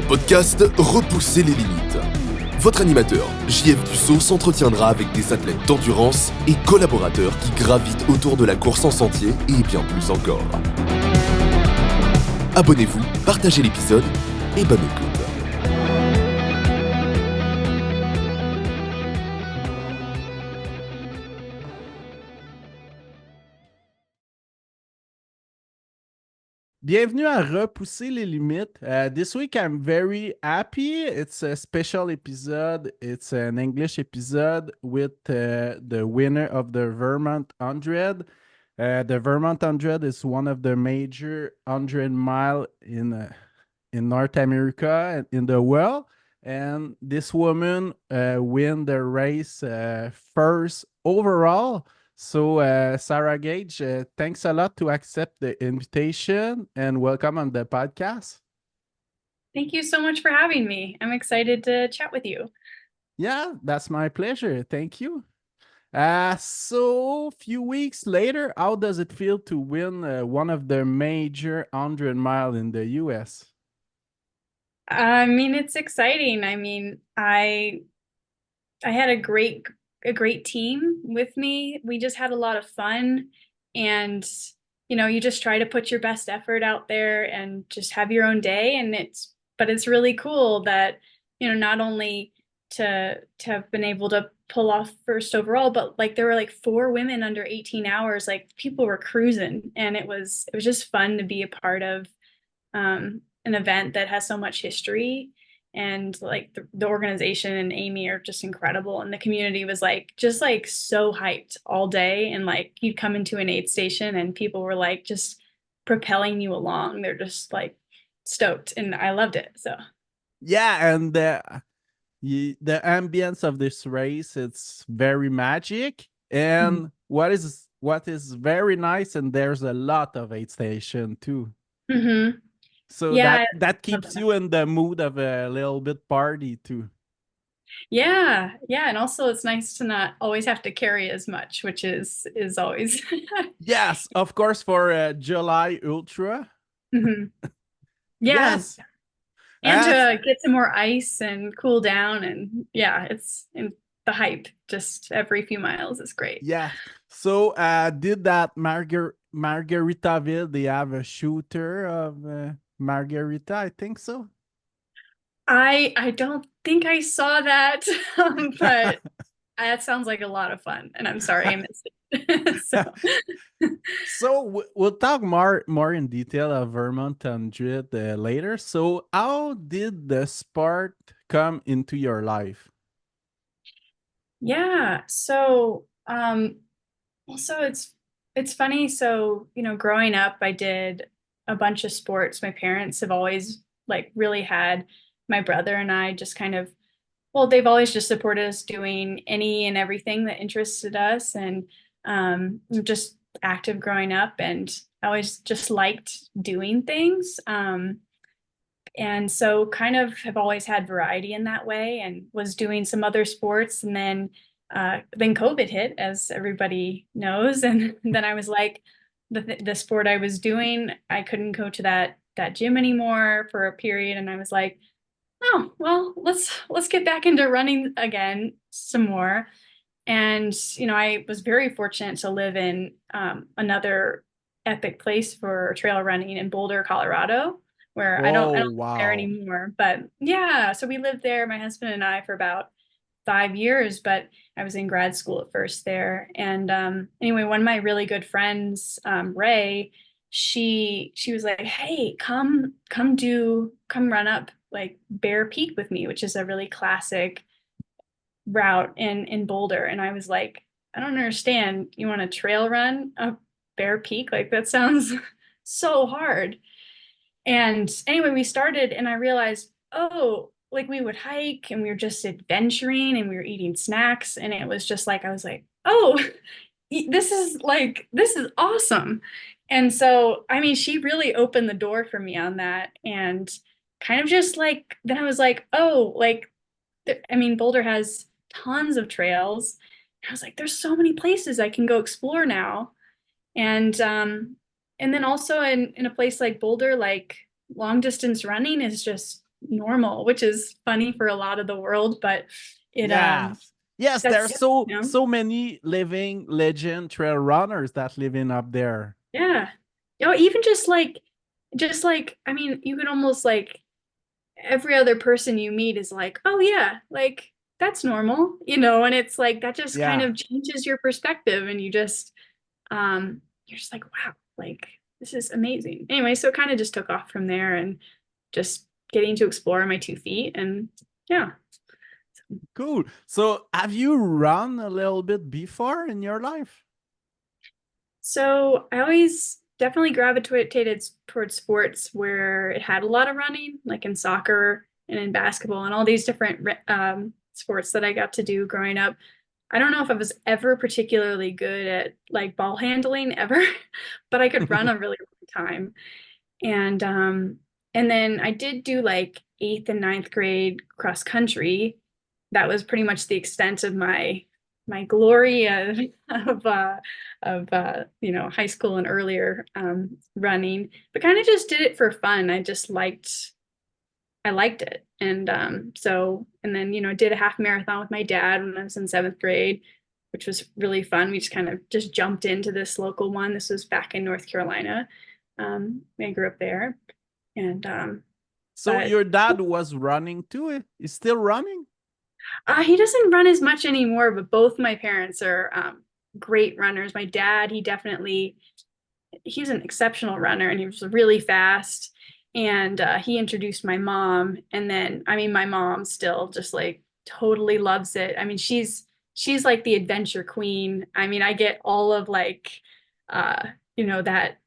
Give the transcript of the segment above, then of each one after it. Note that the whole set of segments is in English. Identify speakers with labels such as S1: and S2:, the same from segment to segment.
S1: podcast Repousser les limites. Votre animateur, JF Dussault, s'entretiendra avec des athlètes d'endurance et collaborateurs qui gravitent autour de la course en sentier et bien plus encore. Abonnez-vous, partagez l'épisode et bonne écoute.
S2: Bienvenue à Repousser les limites. This week I'm very happy. It's a special episode. It's an English episode with the winner of the Vermont 100. The Vermont 100 is one of the major 100-mile in North America and in the world. And this woman win the race first overall. So, Sarah Gage, thanks a lot to accept the invitation and welcome on the podcast.
S3: Thank you so much for having me. I'm excited to chat with you.
S2: Yeah, that's my pleasure. Thank you. So, a few weeks later, how does it feel to win one of the major 100-mile in the U.S.?
S3: I mean, it's exciting. I had a great team with me. We just had a lot of fun, and you just try to put your best effort out there and just have your own day. And it's really cool that not only to have been able to pull off first overall, but like there were like 4 women under 18 hours. Like people were cruising, and it was just fun to be a part of an event that has so much history. And like the organization and Amy are just incredible, and the community was just so hyped all day. And like you'd come into an aid station and people were like just propelling you along. They're just like stoked, and I loved it. So
S2: yeah, and the ambience of this race, it's very magic. And what is very nice, and there's a lot of aid station too.
S3: Mm-hmm.
S2: So
S3: yeah,
S2: that keeps you in the mood of a little bit party too.
S3: Yeah. And also it's nice to not always have to carry as much, which is always.
S2: Yes, of course, for July Ultra.
S3: Mm-hmm. Yeah.
S2: Yes.
S3: And to get some more ice and cool down. And yeah, it's in the hype just every few miles is great.
S2: Yeah. So did that Margaritaville, they have a shooter of Margarita, I think so.
S3: I don't think I saw that, but that sounds like a lot of fun, and I'm sorry I missed it.
S2: So we'll talk more in detail of Vermont 100 later. So how did the sport come into your life?
S3: Yeah, so also it's funny. So growing up, I did a bunch of sports. My parents have always like really had my brother and I just kind of, well, they've always just supported us doing any and everything that interested us. And just active growing up, and I always just liked doing things. And so kind of have always had variety in that way, and was doing some other sports. And then COVID hit, as everybody knows. And then I was like, the sport I was doing, I couldn't go to that gym anymore for a period. And I was like, oh, well, let's get back into running again some more. And, I was very fortunate to live in another epic place for trail running in Boulder, Colorado, where I don't live there anymore. But yeah, so we lived there, my husband and I, for about 5 years, but I was in grad school at first there. And anyway, one of my really good friends, Ray, she was like, hey, come run up like Bear Peak with me, which is a really classic route in Boulder. And I was like, I don't understand. You want to trail run up Bear Peak? Like that sounds so hard. And anyway, we started, and I realized, oh, like we would hike and we were just adventuring and we were eating snacks. And it was just like, I was like, oh, this is awesome. And so, I mean, she really opened the door for me on that. And kind of just like, then I was like, oh, like, Boulder has tons of trails. I was like, there's so many places I can go explore now. And then also in a place like Boulder, like long distance running is just normal, which is funny for a lot of the world, but it
S2: Yes. Yes, there are
S3: that's
S2: so
S3: you know,
S2: so many living legend trail runners that living up there.
S3: yeah. You know, even just like I mean, you can almost like every other person you meet is like, oh yeah, like that's normal, and it's like that just kind
S2: Yeah.
S3: of changes your perspective and you're just like, wow, like this is amazing. Anyway, so it kind of just took off from there and just getting to explore on my 2 feet and yeah.
S2: Cool. So have you run a little bit before in your life?
S3: So I always definitely gravitated towards sports where it had a lot of running, like in soccer and in basketball and all these different sports that I got to do growing up. I don't know if I was ever particularly good at like ball handling ever, but I could run a really long time. And then I did do like eighth and ninth grade cross country. That was pretty much the extent of my glory of high school and earlier running, but kind of just did it for fun. I liked it. And and then, did a half marathon with my dad when I was in seventh grade, which was really fun. We just kind of just jumped into this local one. This was back in North Carolina. I grew up there. And
S2: So
S3: but
S2: your dad was running too? He's still running?
S3: he doesn't run as much anymore, but both my parents are great runners. My dad, he's an exceptional runner and he was really fast. And he introduced my mom. And then, I mean, my mom still just like totally loves it. I mean, she's like the adventure queen. I mean, I get all of like, that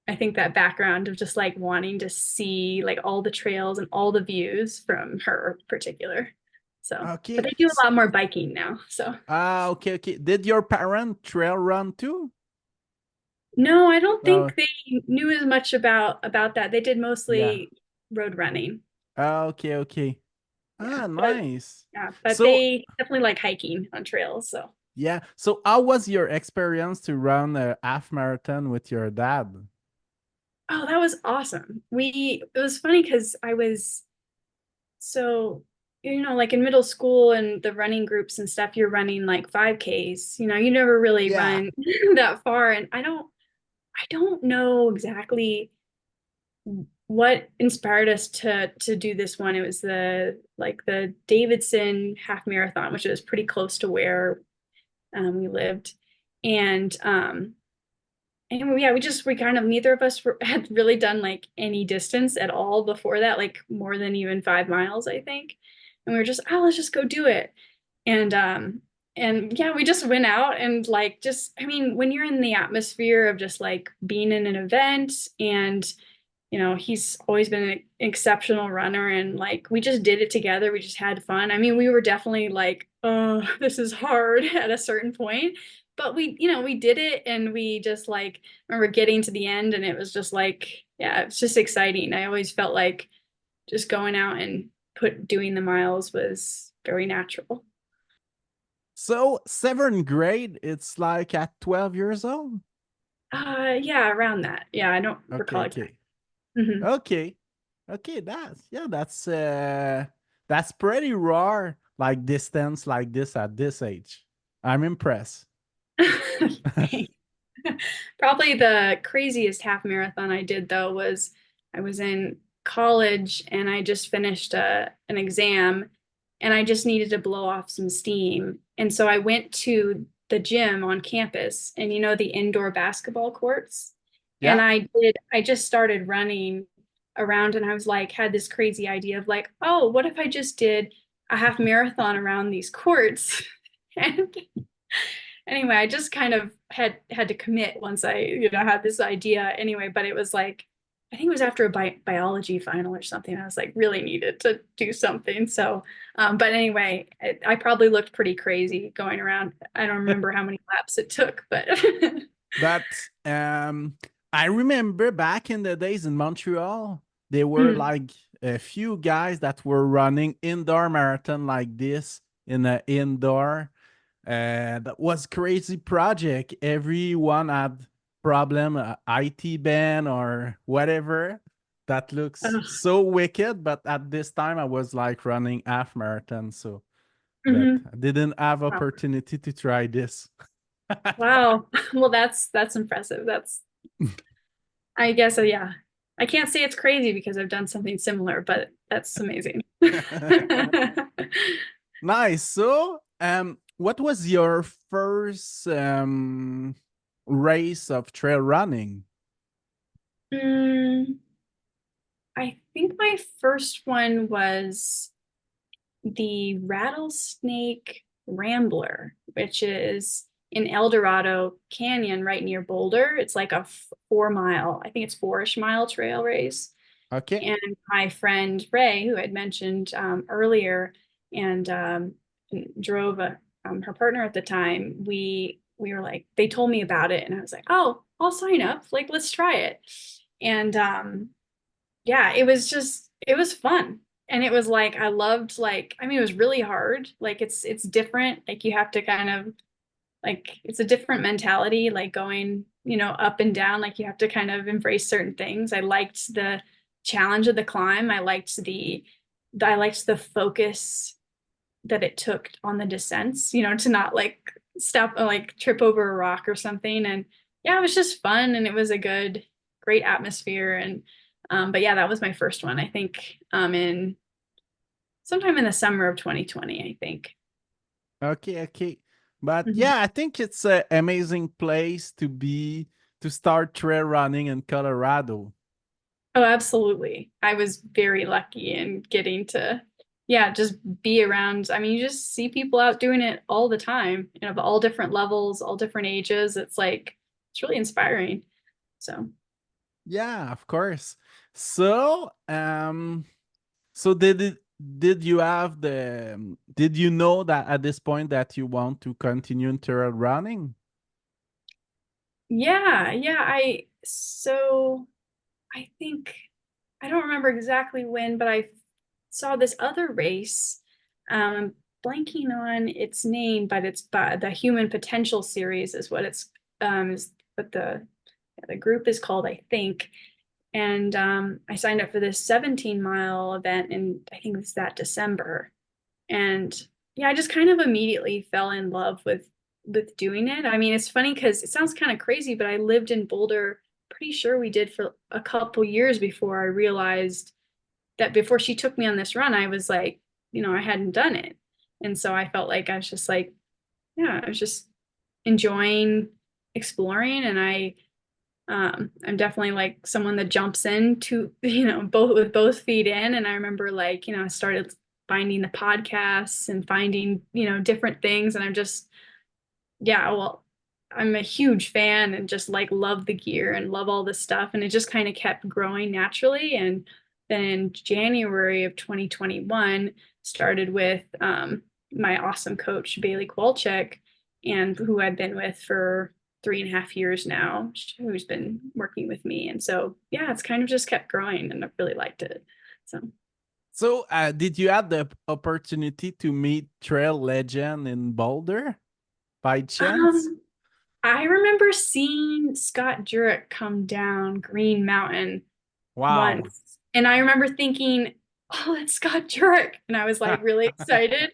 S3: I think that background of just like wanting to see like all the trails and all the views from her in particular. So, but
S2: Okay.
S3: they do a lot more biking now. So,
S2: Okay, okay. Did your parent trail run too?
S3: no, I don't
S2: No.
S3: think they knew as much about that. They did
S2: Yeah.
S3: mostly road running.
S2: Okay, okay.
S3: Yeah,
S2: Ah,
S3: but
S2: nice.
S3: yeah, but
S2: So,
S3: they definitely like hiking on trails. So,
S2: yeah. So, how was your experience to run a half marathon with your dad?
S3: oh, that was awesome. It was funny because I was so, like in middle school and the running groups and stuff, you're running like 5Ks. You never really
S2: Yeah.
S3: run that far. And I don't know exactly what inspired us to do this one. It was the Davidson half marathon, which was pretty close to where we lived. And yeah, we kind of neither of us had really done like any distance at all before that, like more than even 5 miles, I think. And we were just, oh, let's just go do it. And yeah, we just went out and like just, I mean, when you're in the atmosphere of just like being in an event and he's always been an exceptional runner and like we just did it together. We just had fun. I mean, we were definitely like, oh, this is hard at a certain point, but we did it and we just like remember getting to the end and it was just like, yeah, it's just exciting. I always felt like just going out and doing the miles was very natural.
S2: So, seventh grade, it's like at 12 years old?
S3: Yeah, around that. Yeah, I don't
S2: Okay,
S3: recall exactly.
S2: okay.
S3: Mhm.
S2: Okay. Okay, that's pretty rare, like distance like this at this age. I'm impressed.
S3: Probably the craziest half marathon I did though was I was in college and I just finished an exam and I just needed to blow off some steam. And so I went to the gym on campus and the indoor basketball courts. And
S2: Yeah.
S3: I just started running around and I was like, had this crazy idea of like, oh, what if I just did a half marathon around these courts? And anyway, I just kind of had to commit once I, had this idea anyway, but it was like, I think it was after a biology final or something. I was like, really needed to do something. So, but anyway, I probably looked pretty crazy going around. I don't remember how many laps it took, but
S2: But I remember back in the days in Montreal, there were
S3: Mm.
S2: like a few guys that were running indoor marathon like this in an indoor. That was crazy project. Everyone had problem, IT ban or whatever. That looks
S3: Ugh.
S2: so wicked, but at this time I was like running half marathon, so but
S3: Mhm.
S2: I didn't have
S3: Wow.
S2: opportunity to try this.
S3: Wow. Well, that's impressive. That's, I guess, yeah. I can't say it's crazy because I've done something similar, but that's amazing.
S2: Nice. So, what was your first race of trail running?
S3: Mm, I think my first one was the Rattlesnake Rambler, which is in El Dorado Canyon right near Boulder. It's like a 4 mile, I think it's 4-ish mile trail race.
S2: Okay.
S3: And my friend Ray, who I'd mentioned earlier, and drove her partner at the time, we were like, they told me about it, and I was like, oh, I'll sign up. Like, let's try it. And yeah, it was fun. And it was like I loved, like, I mean, it was really hard. Like it's different. Like you have to kind of, like, it's a different mentality, like going, up and down. Like you have to kind of embrace certain things. I liked the challenge of the climb. I liked the focus that it took on the descents, to not like stop or like trip over a rock or something. And yeah, it was just fun, and it was a great atmosphere. And but yeah, that was my first one. I think in sometime in the summer of 2020, I think.
S2: Okay, okay. But
S3: Mhm.
S2: yeah, I think it's an amazing place to be to start trail running in Colorado.
S3: Oh, absolutely. I was very lucky in getting to, yeah, just be around. I mean, you just see people out doing it all the time, of all different levels, all different ages. It's like, it's really inspiring. So,
S2: Yeah, of course. So, so did you have did you know that at this point that you want to continue in trail running?
S3: yeah, yeah. So I think, I don't remember exactly when, but I saw this other race. I'm blanking on its name, but it's by the Human Potential Series is what it's is what the group is called, I think. And I signed up for this 17-mile event, and I think it was that December. And yeah, I just kind of immediately fell in love with doing it. I mean, it's funny because it sounds kind of crazy, but I lived in Boulder, pretty sure we did for a couple years before I realized that before she took me on this run, I was like, I hadn't done it. And so I felt like I was just like, yeah, I was just enjoying exploring. And I'm definitely like someone that jumps into, both with both feet in. And I remember, like, I started finding the podcasts and finding, different things. And I'm just, yeah, well, I'm a huge fan and just like love the gear and love all this stuff. And it just kind of kept growing naturally. And then in January of 2021, started with my awesome coach, Bailey Kowalczyk, and who I've been with for 3.5 years now, who's been working with me. And so, yeah, it's kind of just kept growing, and I've really liked it. So,
S2: So, did you have the opportunity to meet trail legend in Boulder by chance?
S3: um, I remember seeing Scott Jurek come down Green Mountain
S2: Wow.
S3: once. And I remember thinking, oh, it's Scott Jurek. And I was like really excited,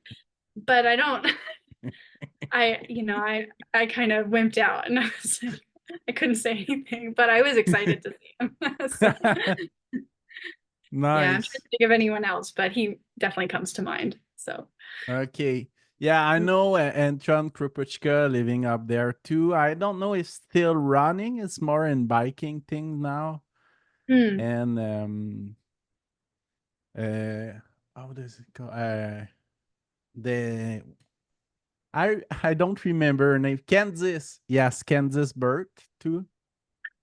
S3: but I don't, I kind of wimped out, and I was like, I couldn't say anything, but I was excited to see him. So yeah, I'm trying
S2: Nice.
S3: to think of anyone else, but he definitely comes to mind. So,
S2: Okay. Yeah, I know Antron Krupuchka living up there too. I don't know if still running. It's more in biking thing now.
S3: mm.
S2: And uh how does it go? The I don't remember her name. Kansas. Yes, Kansas Burke too.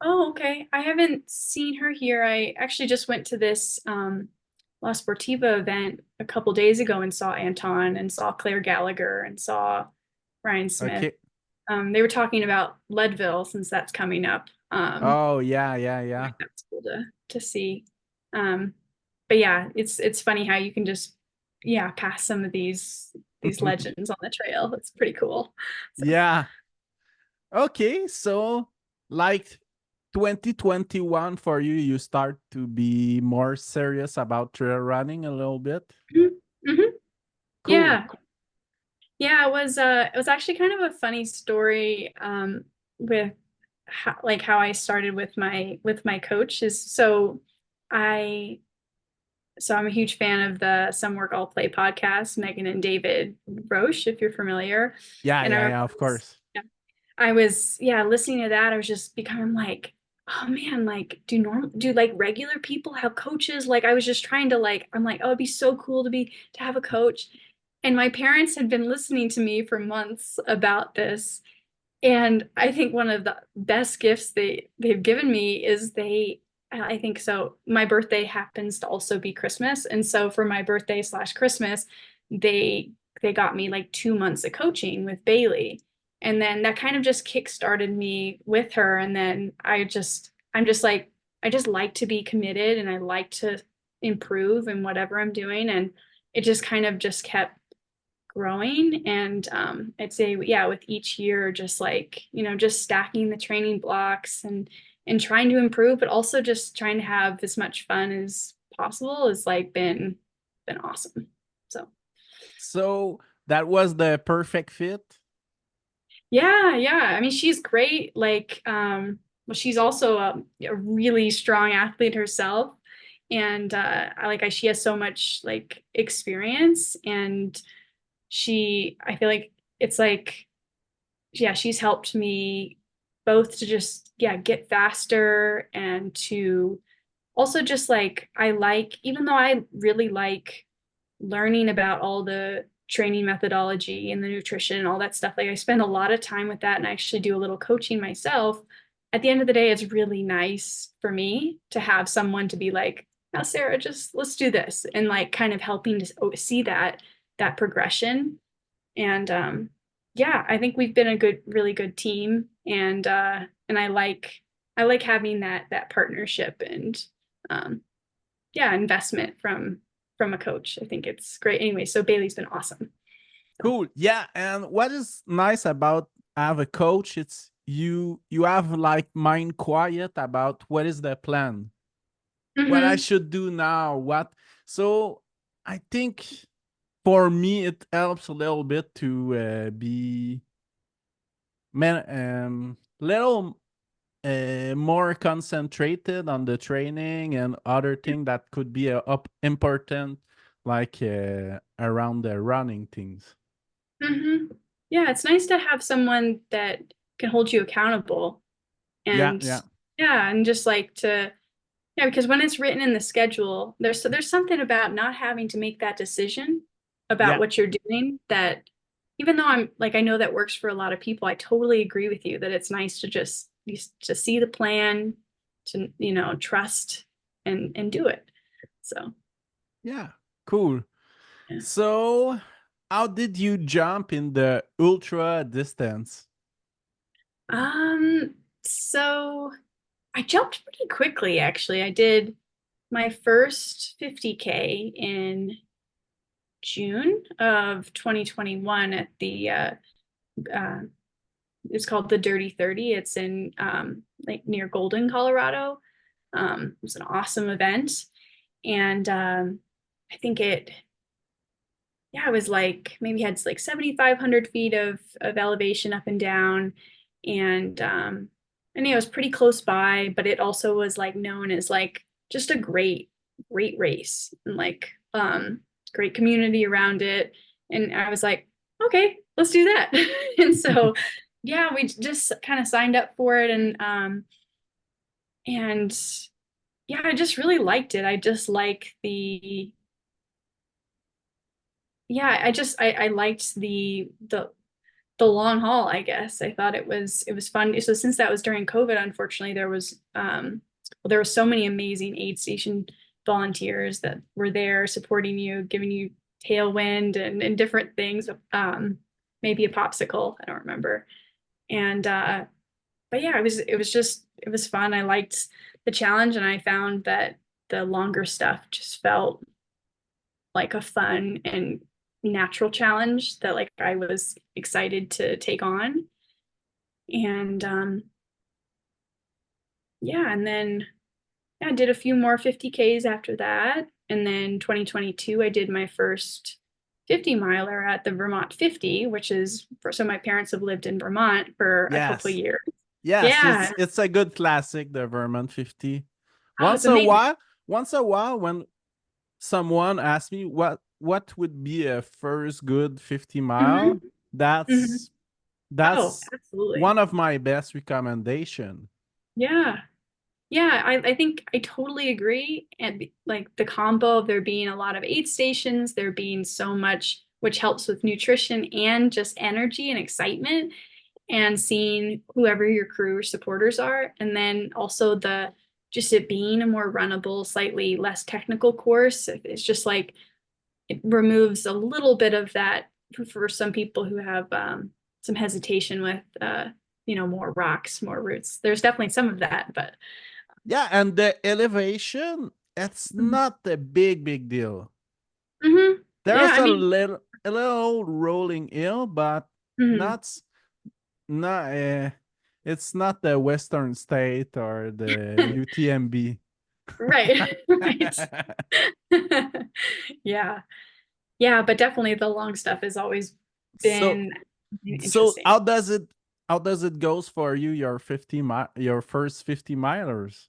S3: Oh, okay. I haven't seen her here. I actually just went to this La Sportiva event a couple days ago and saw Anton and saw Claire Gallagher and saw Ryan Smith.
S2: Okay.
S3: They were talking about Leadville, since that's coming up.
S2: Oh yeah, yeah,
S3: I
S2: yeah.
S3: think that's cool to see. Um, but yeah, it's funny how you can just, yeah, pass some of these legends on the trail. That's pretty cool. So
S2: Yeah. Okay, so like 2021 for you, you start to be more serious about trail running a little bit.
S3: Mm-hmm.
S2: Cool.
S3: Yeah, it was actually kind of a funny story with how I started with my coach is I'm a huge fan of the Some Work All Play podcast, Megan and David Roche, if you're familiar.
S2: Yeah,
S3: And I
S2: yeah,
S3: remember
S2: yeah, of course.
S3: I was listening to that. I was just becoming like, oh man, like do like regular people have coaches? Like I was just trying to I'm like, oh, it'd be so cool to have a coach. And my parents had been listening to me for months about this. And I think one of the best gifts they've given me is I think so. My birthday happens to also be Christmas. And so for my birthday / Christmas, they got me like 2 months of coaching with Bailey. And then that kind of just kick-started me with her. And then I'm just like, I just like to be committed and I like to improve in whatever I'm doing. And it just kind of just kept growing. And I'd say, yeah, with each year, just just stacking the training blocks and trying to improve, but also just trying to have as much fun as possible has been awesome.
S2: So that was the perfect fit.
S3: Yeah. I mean, she's great. Well, she's also a really strong athlete herself. And she has so much like experience, and I feel like it's like, yeah, she's helped me both to just, yeah, get faster and to also just even though I really like learning about all the training methodology and the nutrition and all that stuff, like I spend a lot of time with that and I actually do a little coaching myself. At the end of the day, it's really nice for me to have someone to be like, now, Sarah, just let's do this, and like kind of helping to see that progression. And yeah, I think we've been a really good team, and I like having that partnership and yeah, investment from a coach. I think it's great. Anyway, so Bailey's been awesome.
S2: Cool. Yeah, and what is nice about have a coach, it's you have like mind quiet about what is the plan, what I
S3: Mm-hmm.
S2: should do now, what. So I think for me it helps a little bit to be little more concentrated on the training and other thing that could be up important, like around the running things.
S3: Mm-hmm. Yeah, it's nice to have someone that can hold you accountable,
S2: Yeah,
S3: and
S2: yeah,
S3: yeah, and just like to yeah, because when it's written in the schedule, there's something about not having to make that decision about
S2: yeah.
S3: what you're doing that even though I know that works for a lot of people, I totally agree with you that it's nice to just to see the plan, to trust and do it. So
S2: Yeah, cool.
S3: yeah.
S2: So, how did you jump in the ultra distance?
S3: So I jumped pretty quickly actually. I did my first 50K in June of 2021 at the uh, it's called the Dirty 30. It's in like near Golden, Colorado. It was an awesome event, and I think it was like maybe had like 7,500 feet of elevation up and down, and it was pretty close by, but it also was like known as like just a great race and like great community around it. And I was like, okay, let's do that. And so yeah, we just kind of signed up for it, and yeah, I just really liked it. I just like the yeah, I liked the long haul, I guess. I thought it was fun. So since that was during COVID, unfortunately, there were so many amazing aid station volunteers that were there supporting you, giving you tailwind and different things. Maybe a popsicle, I don't remember. And but yeah, it was fun. I liked the challenge, and I found that the longer stuff just felt like a fun and natural challenge that like I was excited to take on. And yeah, and then I did a few more 50Ks after that. And then 2022, I did my first 50 miler at the Vermont 50, which is so my parents have lived in Vermont for a couple of
S2: Yes.
S3: years.
S2: Yes,
S3: Yeah.
S2: it's a good classic, the Vermont 50.
S3: Oh, it's
S2: Once a
S3: amazing.
S2: while, when someone asks me what would be a first good 50 mile,
S3: Hmm. Hmm.
S2: that's
S3: Oh,
S2: that's
S3: absolutely.
S2: one of my best recommendation.
S3: Yeah. Yeah, I think I totally agree. And like the combo of there being a lot of aid stations, there being so much which helps with nutrition and just energy and excitement, and seeing whoever your crew or supporters are. And then also the just it being a more runnable, slightly less technical course. It's just like it removes a little bit of that for some people who have some hesitation with more rocks, more roots. There's definitely some of that, but
S2: Yeah, and the elevation, it's not a big deal.
S3: hmm. Yeah,
S2: There's
S3: I mean,
S2: a little rolling hill, but
S3: mhm.
S2: not not it's not the Western State or the UTMB.
S3: Right, right. Yeah, yeah, but definitely the long stuff has always
S2: So
S3: been
S2: so
S3: interesting.
S2: how does it goes for you your first 50 milers?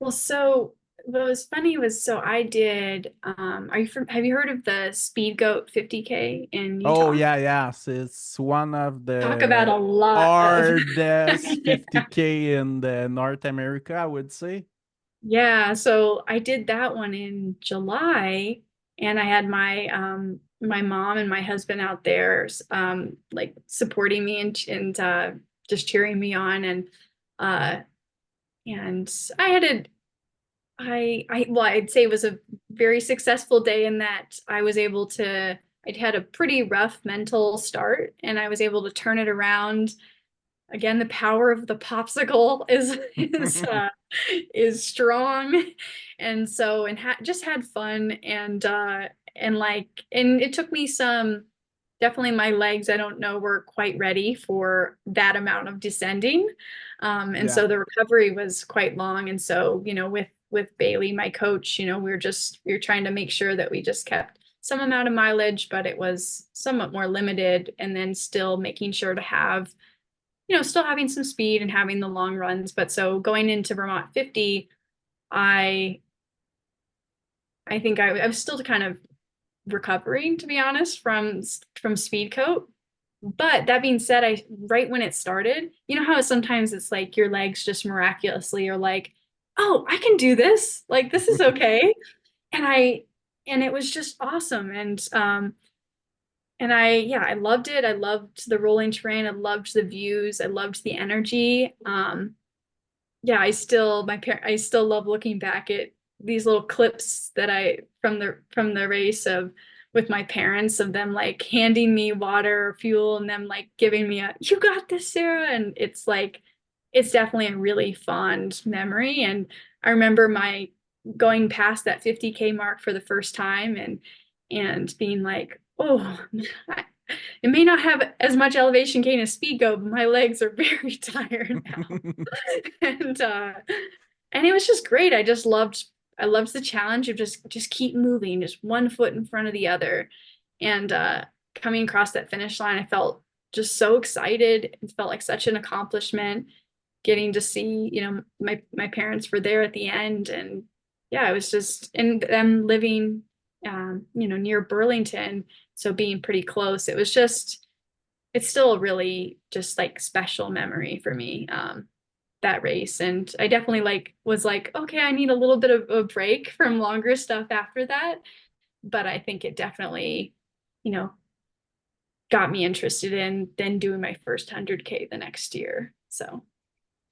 S3: Well, so what was funny was so I did have you heard of the Speed Goat 50K in
S2: Oh
S3: Utah?
S2: yeah, yes, it's one of
S3: Talk about
S2: the
S3: a lot of
S2: hardest
S3: yeah.
S2: 50K in the North America, I would say.
S3: Yeah, so I did that one in July, and I had my mom and my husband out there like supporting me and just cheering me on, uh and I had a I well, I'd say it was a very successful day in that I was able to I'd had a pretty rough mental start, and I was able to turn it around. Again, the power of the popsicle is strong, and so just had fun, and it took me some, definitely my legs, I don't know, were quite ready for that amount of descending, and
S2: Yeah.
S3: so the recovery was quite long, and so with Bailey, my coach, we were trying to make sure that we just kept some amount of mileage, but it was somewhat more limited, and then still making sure to have still having some speed and having the long runs. But so going into Vermont 50, I I think I was still kind of recovering, to be honest, from speed coat. But that being said, I right when it started, you know how sometimes it's like your legs just miraculously are like, oh, I can do this. Like this is okay. And I and it was just awesome. And I loved it. I loved the rolling terrain. I loved the views. I loved the energy. Yeah, I still love looking back at these little clips that I from the race of with my parents of them like handing me water or fuel and them like giving me a you got this, Sarah. And it's like it's definitely a really fond memory. And I remember my going past that 50K mark for the first time and being like, oh, it may not have as much elevation gain as speed go, but my legs are very tired now. and uh and it was just great. I loved the challenge of just keep moving, just one foot in front of the other. And coming across that finish line, I felt just so excited. It felt like such an accomplishment getting to see, my parents were there at the end. And yeah, it was just and them living near Burlington, so being pretty close. It's still a really just like special memory for me. That race. And I definitely was like, okay, I need a little bit of a break from longer stuff after that. But I think it definitely, you know, got me interested in then doing my first 100K the next year. So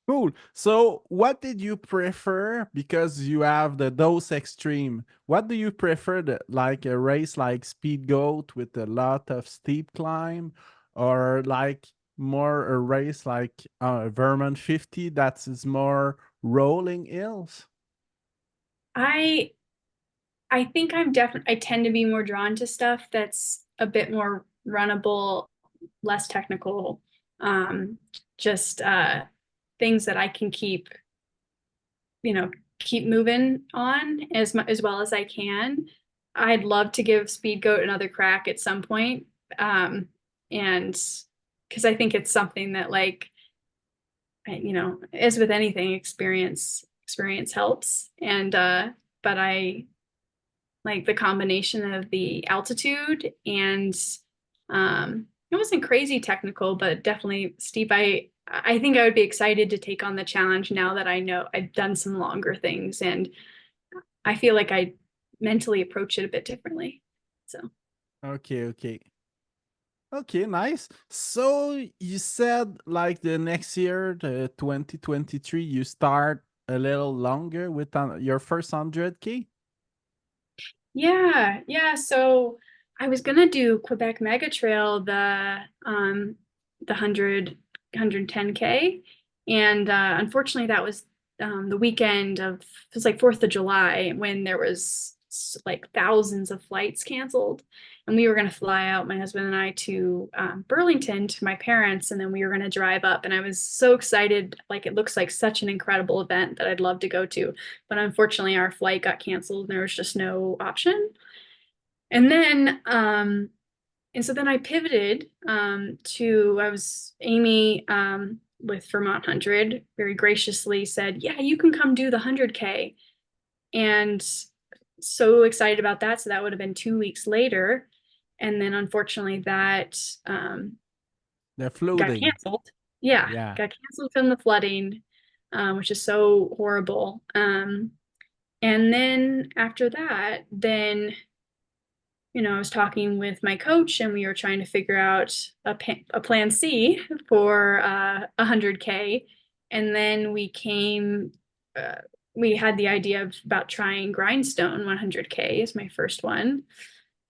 S2: Cool. So, what did you prefer? Because you have those extreme. What do you prefer? Like a race like Speed Goat with a lot of steep climb, or like more a race like Vermont 50 that is more rolling hills?
S3: I I think I tend to be more drawn to stuff that's a bit more runnable, less technical, just things that I can keep keep moving on as well as I can. I'd love to give speed goat another crack at some point. And because I think it's something that like, as with anything, experience helps. And but I like the combination of the altitude and it wasn't crazy technical, but definitely steep. I think I would be excited to take on the challenge now that I know I've done some longer things, and I feel like I mentally approach it a bit differently. So
S2: Okay, nice. So you said like the next year, the 2023, you start a little longer with your first 100K?
S3: yeah. So I was gonna do Quebec Mega Trail, the 110K, and unfortunately that was the weekend of, it was like 4th of July, when there was like thousands of flights canceled, and we were going to fly out, my husband and I, to Burlington to my parents, and then we were going to drive up, and I was so excited. Like, it looks like such an incredible event that I'd love to go to, but unfortunately our flight got canceled and there was just no option. And then and so then I pivoted to, Amy with Vermont 100 very graciously said, yeah, you can come do the 100K. And so excited about that. So that would have been 2 weeks later. And then unfortunately that
S2: The
S3: got
S2: flooding.
S3: canceled. Yeah,
S2: Yeah.
S3: got canceled from the flooding, which is so horrible. And then after that, then I was talking with my coach, and we were trying to figure out a plan C for 100K. And then we had the idea about trying Grindstone 100K as my first one.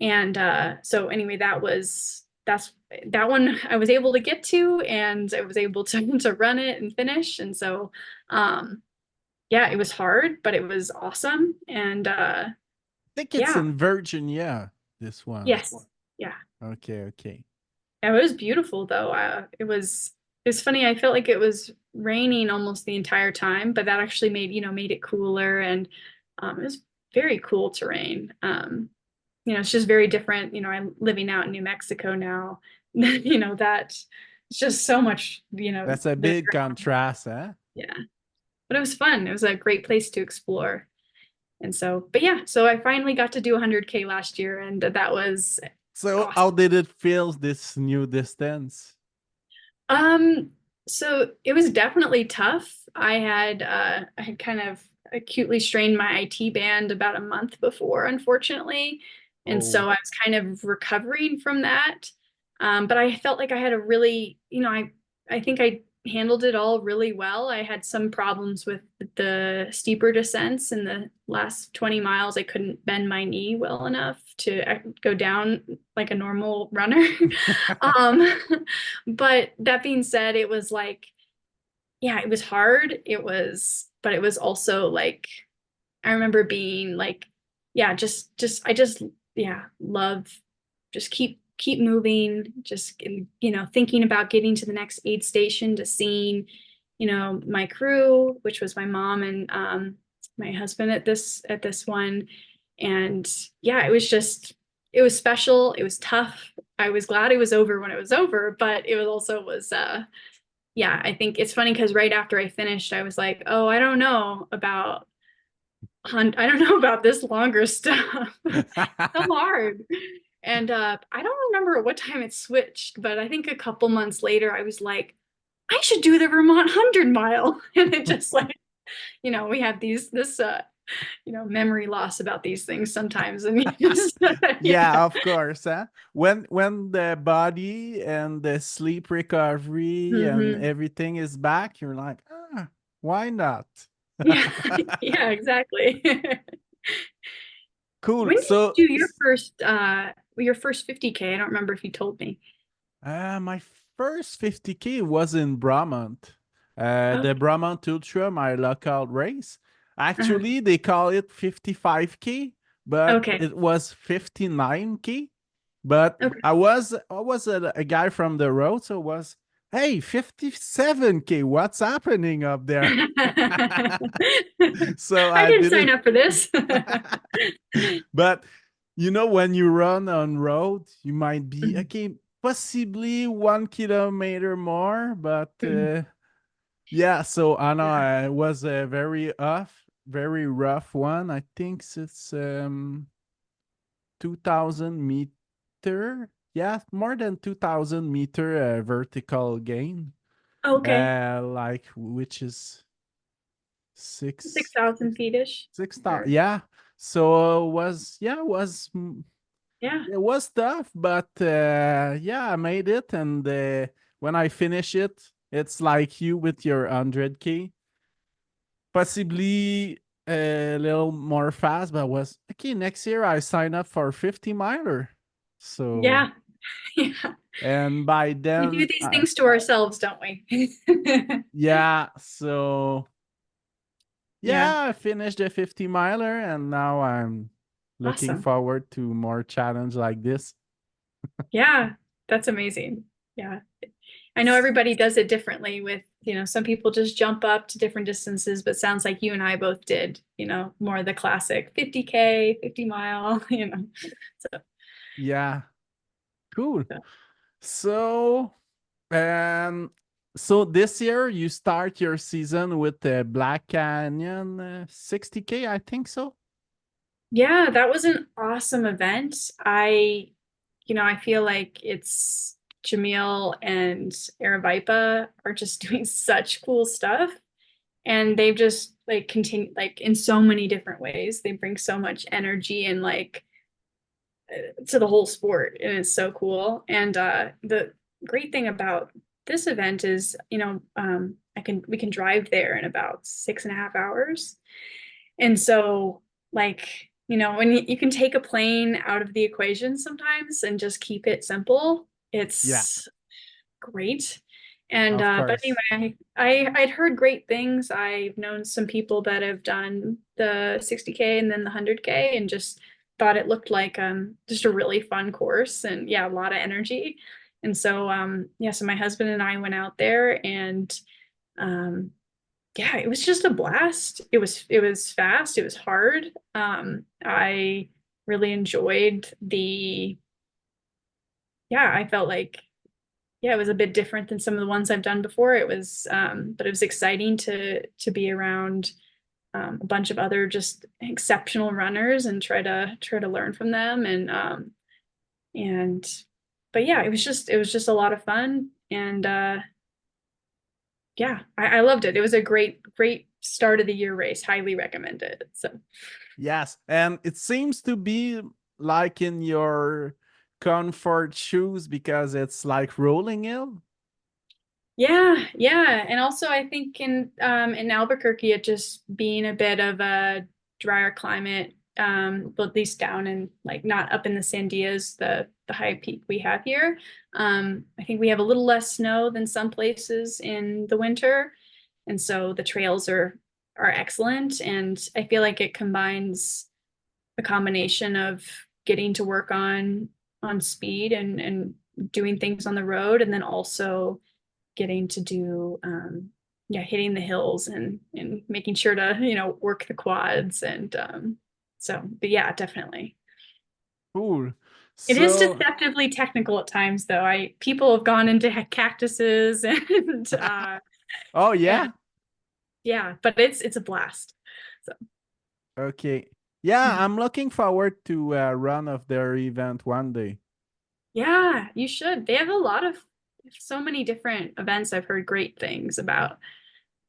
S3: And so anyway, that one I was able to get to, and I was able to run it and finish. And so, yeah, it was hard, but it was awesome. And
S2: I think it's
S3: yeah,
S2: in Virginia, this one.
S3: yes, yeah.
S2: Okay.
S3: Yeah, it was beautiful though. It's funny. I felt like it was raining almost the entire time, but that actually made it cooler, and it was very cool terrain. It's just very different. I'm living out in New Mexico now. That it's just so much.
S2: That's a
S3: The
S2: big contrast, huh?
S3: Yeah, but it was fun. It was a great place to explore. And so, but yeah, so I finally got to do 100K last year, and that was
S2: So
S3: awesome.
S2: how did it feel, this new distance?
S3: Um, so it was definitely tough. I had kind of acutely strained my IT band about a month before, unfortunately. And
S2: Oh,
S3: so I was kind of recovering from that. But I felt like I had a really, I think I handled it all really well. I had some problems with the steeper descents in the last 20 miles. I couldn't bend my knee well enough to go down like a normal runner. Um, but that being said, it was like, yeah, it was hard. But it was also like, I remember being like, yeah, I just, yeah, love, just keep moving, just, thinking about getting to the next aid station, to seeing, my crew, which was my mom and my husband at this one. And yeah, it was special. It was tough. I was glad it was over when it was over, but it was also was yeah, I think it's funny because right after I finished, I was like, oh, I don't know about this longer stuff. So hard. And I don't remember at what time it switched, but I think a couple months later, I was like, I should do the Vermont 100 mile. And it just like, we have this memory loss about these things sometimes. And
S2: yeah, of course, huh? When the body and the sleep recovery and
S3: hmm
S2: everything is back, you're like, why not?
S3: Yeah, yeah, exactly.
S2: Cool.
S3: When did
S2: So,
S3: you do your first 50K? I don't remember if you told me.
S2: my first 50K was in Vermont. The
S3: Okay.
S2: Vermont Ultra, my local race.
S3: Uh-huh.
S2: Actually, they call it 55K, but
S3: Okay.
S2: it was 59K. But
S3: Okay.
S2: I was a guy from the road, so it was Hey, 57K, what's happening up there? So
S3: I
S2: I
S3: didn't sign
S2: didn't.
S3: up for this.
S2: But when you run on road, you might be
S3: Mhm.
S2: okay, possibly 1 kilometer more, but
S3: Mhm.
S2: yeah. So I know
S3: Yeah.
S2: it was a very rough one. I think it's 2,000 meter. Yeah, more than 2,000 meter vertical gain.
S3: Okay.
S2: Like which is
S3: Six
S2: six
S3: thousand feet-ish.
S2: 6,000.
S3: Or
S2: Yeah. So
S3: yeah.
S2: it was tough, but yeah, I made it. And when I finish it, it's like you with your 100K, possibly a little more fast, but was okay. Next year, I sign up for 50 miler. So,
S3: Yeah. Yeah.
S2: and by
S3: We do
S2: then,
S3: these things to ourselves, don't we?
S2: yeah, so
S3: Yeah.
S2: yeah, I finished the 50 miler, and now I'm looking
S3: Awesome.
S2: forward to more challenge like this.
S3: Yeah. That's amazing. Yeah. I know everybody does it differently with, some people just jump up to different distances, but sounds like you and I both did, more of the classic 50K, 50 mile, So,
S2: Yeah, cool.
S3: yeah.
S2: So, um, so this year you start your season with the Black Canyon 60K, I think so.
S3: Yeah, that was an awesome event. I feel like it's Jamil and Aravipa are just doing such cool stuff. And they've just like continued like in so many different ways. They bring so much energy and like to the whole sport, and it's so cool. And the great thing about this event is, we can drive there in about 6.5 hours. And so, like, when you can take a plane out of the equation sometimes and just keep it simple,
S2: Yeah,
S3: it's great. And
S2: of
S3: but
S2: course.
S3: anyway, I'd heard great things. I've known some people that have done the 60K and then the 100K, and just thought it looked like just a really fun course, and yeah, a lot of energy. And so yeah, so my husband and I went out there, and um yeah, it was just a blast. It was fast, it was hard. I really enjoyed the yeah, I felt like yeah, it was a bit different than some of the ones I've done before. It was but it was exciting to be around a bunch of other just exceptional runners and try to learn from them. And but yeah, it was just a lot of fun. And yeah, I loved it. It was a great start of the year race. Highly recommend it. So
S2: Yes, and it seems to be like in your comfort shoes because it's like rolling hill.
S3: yeah. And also I think in Albuquerque, it just being a bit of a drier climate, but at least down and like not up in the Sandias, the high peak we have here. I think we have a little less snow than some places in the winter. And so the trails are excellent. And I feel like it combines a combination of getting to work on speed and doing things on the road, and then also getting to do yeah, hitting the hills and making sure to work the quads. And so but yeah, definitely.
S2: Cool.
S3: It is
S2: So,
S3: deceptively technical at times, though. I People have gone into cactuses and
S2: oh
S3: and
S2: yeah,
S3: yeah, but it's a blast. So
S2: okay. Yeah,
S3: mhm.
S2: I'm looking forward to run of their event one day.
S3: Yeah, you should. They have so many different events I've heard great things about.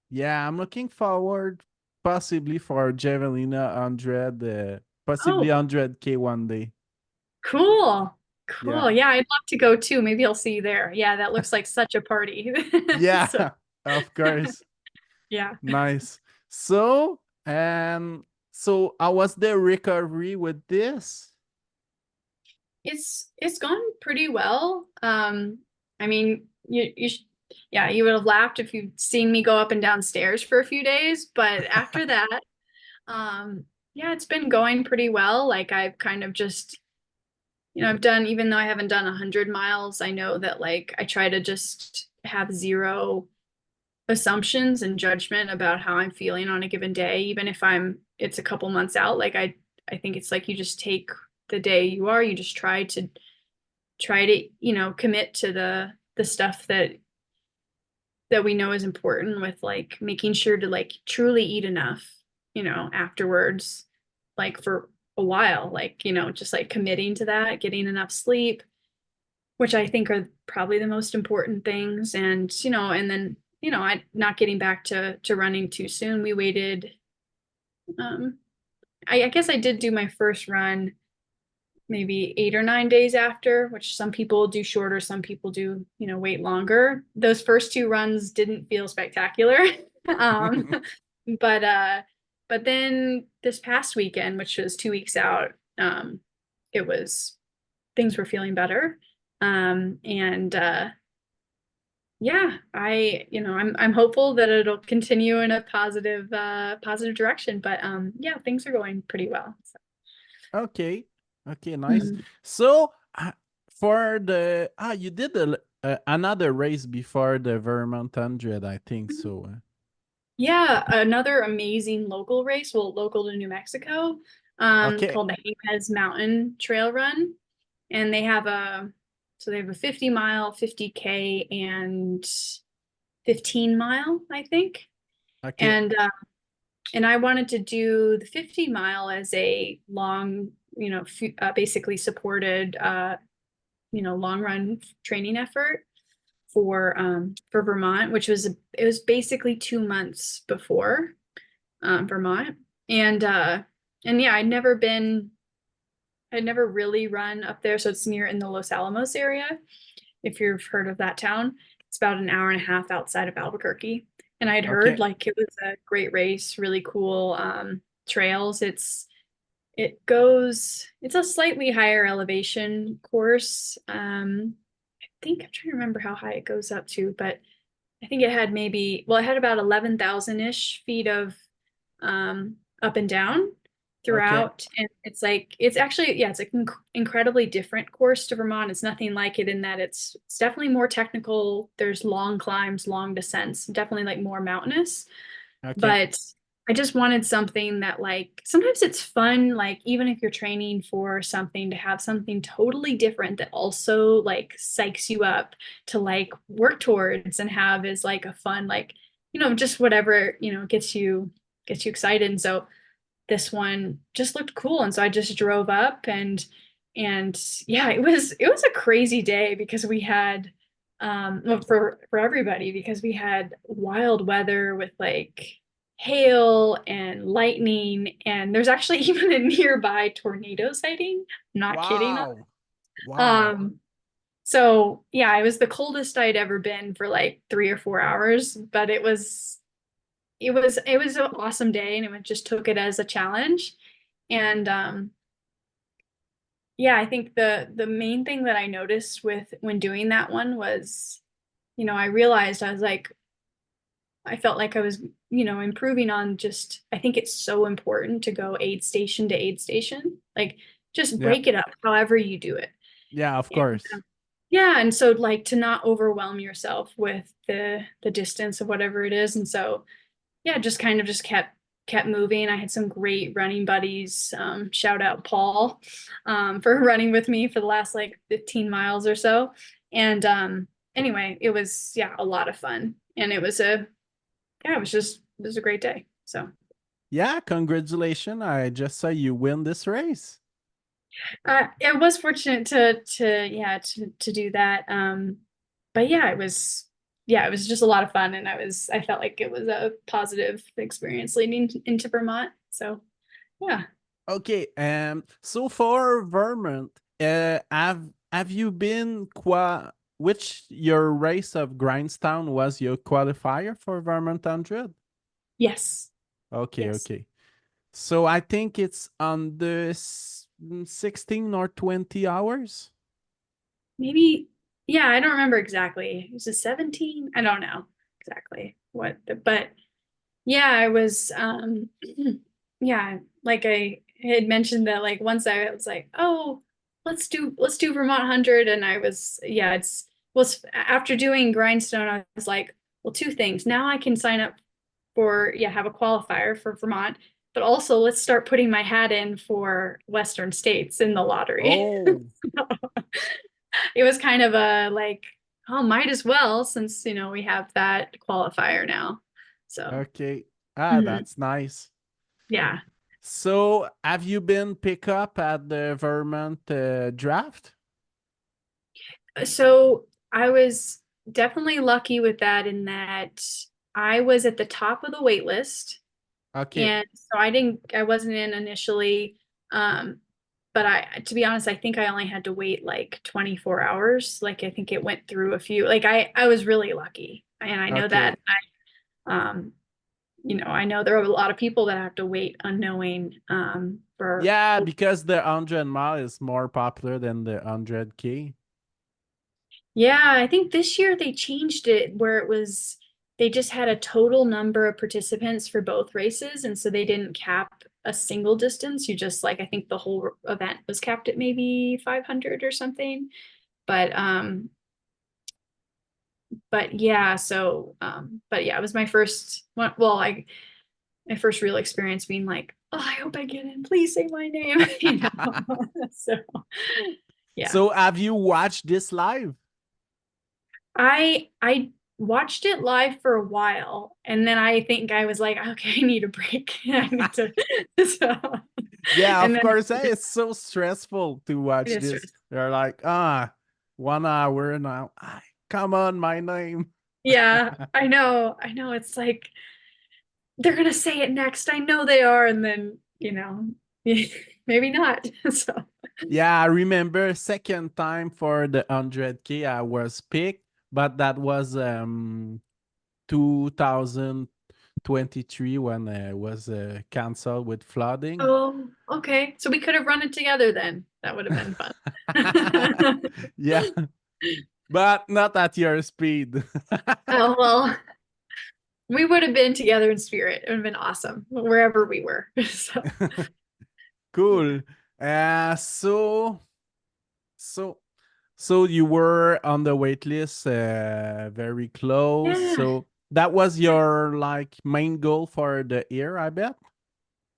S2: Yeah, I'm looking forward possibly for Javelina 100, possibly
S3: Oh,
S2: 100K one day.
S3: cool.
S2: Yeah.
S3: Cool. Yeah, I'd love to go too. Maybe I'll see you there. Yeah, that looks like such a party.
S2: Yeah,
S3: So,
S2: of course.
S3: yeah.
S2: Nice. So, so how was the recovery with this?
S3: It's gone pretty well. I mean, yeah, you would have laughed if you'd seen me go up and down stairs for a few days, but after that, yeah, it's been going pretty well. Like I've kind of just I've done, even though I haven't done 100 miles, I know that like I try to just have zero assumptions and judgment about how I'm feeling on a given day, even if it's a couple months out. Like I think it's like you just take the day you are, you just try to commit to the stuff that we know is important, with like making sure to like truly eat enough, afterwards, like for a while, like, just like committing to that, getting enough sleep, which I think are probably the most important things. And, and then, I not getting back to running too soon. We waited, I guess I did do my first run maybe 8 or 9 days after, which some people do shorter, some people do, wait longer. Those first two runs didn't feel spectacular. um, but then this past weekend, which was 2 weeks out, it was things were feeling better. And yeah, I'm hopeful that it'll continue in a positive direction. But yeah, things are going pretty well. So.
S2: Okay. Okay, nice.
S3: Mhm.
S2: So, for you did another race before the Vermont 100, I think so.
S3: Yeah, another amazing local race, well, local to New Mexico,
S2: Okay.
S3: called the Hayes Mountain Trail Run. And they have a 50-mile, 50K, and 15-mile, I think.
S2: Okay.
S3: And I wanted to do the 50-mile as a long, basically supported, long run training effort for Vermont, which it was basically 2 months before Vermont. And yeah, I'd never really run up there. So it's near in the Los Alamos area, if you've heard of that town. It's about an hour and a half outside of Albuquerque. And I'd heard
S2: Okay.
S3: like it was a great race, really cool trails. It's a slightly higher elevation course. I think I'm trying to remember how high it goes up to, but I think it had about 11,000-ish feet of up and down
S2: Okay.
S3: throughout. And it's actually, yeah, it's like incredibly different course to Vermont. It's nothing like it in that it's definitely more technical. There's long climbs, long descents, definitely like more mountainous.
S2: Okay.
S3: But I just wanted something that, like, sometimes it's fun, like even if you're training for something, to have something totally different that also like psychs you up to like work towards and have is like a fun, like, just whatever, gets you excited. And so this one just looked cool. And so I just drove up, and yeah, it was a crazy day because we had well, for everybody, because we had wild weather with like hail and lightning, and there's actually even a nearby tornado sighting. I'm not kidding.
S2: Wow. Wow.
S3: Um, so yeah, it was the coldest I'd ever been for like 3 or 4 hours, but it was an awesome day, and it just took it as a challenge. And yeah, I think the main thing that I noticed with when doing that one was, I realized I was like, I felt like I was, improving on just, I think it's so important to go aid station to aid station. Like, just
S2: Yeah.
S3: break it up however you do it.
S2: Yeah, of
S3: And
S2: course.
S3: yeah, and so like to not overwhelm yourself with the distance of whatever it is. And so yeah, just kind of just kept moving. I had some great running buddies. Shout out Paul for running with me for the last like 15 miles or so. And anyway, it was, yeah, a lot of fun. And it was a great day. So
S2: Yeah, congratulations. I just saw you win this race.
S3: I was fortunate to do that. But yeah, it was just a lot of fun, and I felt like it was a positive experience leading into Vermont. So yeah.
S2: Okay, so for Vermont, have you been which your race of Grindstone was your qualifier for Vermont 100?
S3: Yes.
S2: Okay,
S3: Yes.
S2: okay. So I think it's on the 16 or 20 hours.
S3: Maybe, yeah, I don't remember exactly. Was it 17? I don't know exactly but yeah, I was yeah, like I had mentioned that like once I was like, "Oh, let's do Vermont 100." And I was, yeah, well, after doing Grindstone, I was like, well, two things. Now I can sign up for, yeah, have a qualifier for Vermont, but also let's start putting my hat in for Western states in the lottery.
S2: Oh,
S3: It was kind of a like, oh, might as well since, we have that qualifier now. So,
S2: okay.
S3: mhm,
S2: That's nice.
S3: yeah.
S2: So, have you been pick up at the Vermont draft?
S3: So I was definitely lucky with that in that I was at the top of the wait list.
S2: Okay,
S3: And so I wasn't in initially. Um, but to be honest, I think I only had to wait like 24 hours. Like I think it went through a few, like I was really lucky. And I know
S2: okay.
S3: that um, I know there are a lot of people that have to wait unknowing, for,
S2: Yeah, because the 100 mile is more popular than the 100K.
S3: yeah, I think this year they changed it where they just had a total number of participants for both races. And so they didn't cap a single distance. You just like, I think the whole event was capped at maybe 500 or something. But, but yeah, it was my first one. Well, my first real experience being like, oh, I hope I get in. Please say my name. So, yeah.
S2: So, have you watched this live?
S3: I watched it live for a while, and then I think I was like, okay, I need a break. I need to, so,
S2: Yeah,
S3: and
S2: of
S3: then
S2: course. It's so stressful to
S3: it
S2: watch
S3: is
S2: this.
S3: stressful.
S2: They're like, 1 hour now. Come on, my name.
S3: Yeah, I know. It's like they're gonna say it next. I know they are, and then maybe not. So,
S2: Yeah, I remember second time for the 100K I was picked, but that was 2023 when it was canceled with flooding.
S3: oh, okay. So we could have run it together then. That would have been fun.
S2: Yeah, but not at your speed.
S3: Oh well, we would have been together in spirit. It would have been awesome wherever we were. So, yeah.
S2: Cool. Uh, so so so you were on the wait list, very close.
S3: Yeah.
S2: So that was your like main goal for the year, I bet.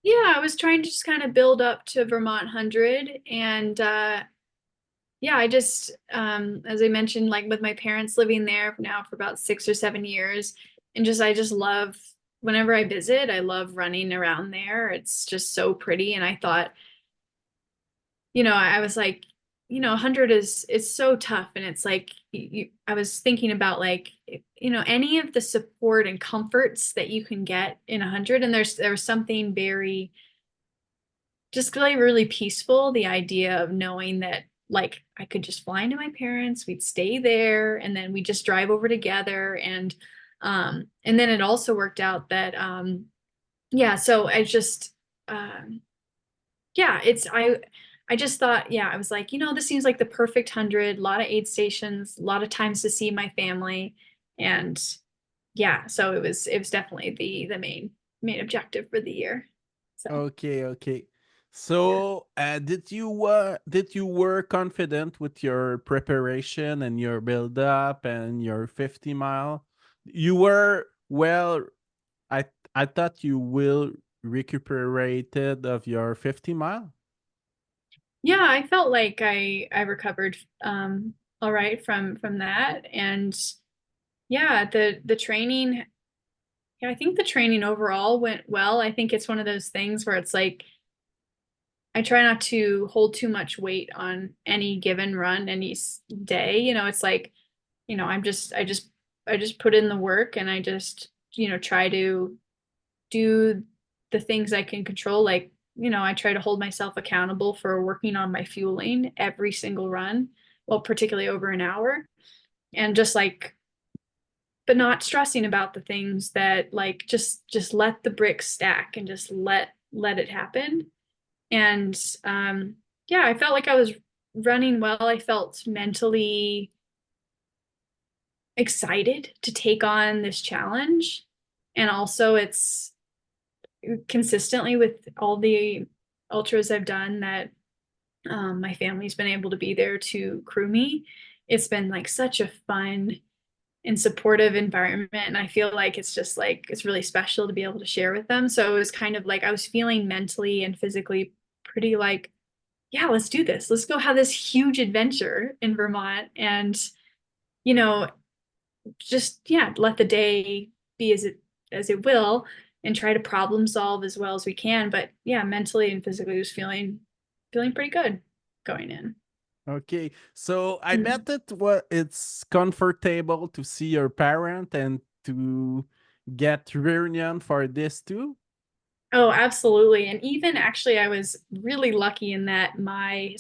S3: Yeah, I was trying to just kind of build up to Vermont 100. And yeah, I just, as I mentioned, like with my parents living there now for about 6 or 7 years, and I just love, whenever I visit, I love running around there. It's just so pretty. And I thought, I was like, 100 is so tough. And it's like, I was thinking about like, any of the support and comforts that you can get in 100. And there was something very, just really, really peaceful. The idea of knowing that like I could just fly into my parents, we'd stay there, and then we just drive over together. And then it also worked out that, yeah, so I just, um, yeah, I just thought, yeah, I was like, this seems like the perfect 100, a lot of aid stations, a lot of times to see my family. And yeah, so it was definitely the main objective for the year. So
S2: Okay, okay.
S3: yeah.
S2: So, did you were confident with your preparation and your build up and your 50 mile? You were well. I I thought you will recuperated of your 50 mile.
S3: Yeah, I felt like I recovered, all right from that. And yeah, the training, yeah, I think the training overall went well. I think it's one of those things where it's like I try not to hold too much weight on any given run any day. It's like, I just put in the work, and I just, try to do the things I can control. Like, I try to hold myself accountable for working on my fueling every single run, well, particularly over an hour. And just like, but not stressing about the things that like just let the bricks stack and just let it happen. And yeah, I felt like I was running well. I felt mentally excited to take on this challenge. And also it's consistently with all the ultras I've done that, my family's been able to be there to crew me. it's been like such a fun and supportive environment. And I feel like it's just like, it's really special to be able to share with them. So it was kind of like I was feeling mentally and physically pretty like, yeah, let's do this. Let's go have this huge adventure in Vermont and, you know, just, yeah, let the day be as it will and try to problem solve as well as we can. But yeah, mentally and physically just feeling pretty good going in.
S2: Okay, so I
S3: Mm.
S2: bet it's comfortable to see your parent and to get reunion for this too.
S3: Oh, absolutely. And even actually I was really lucky in that my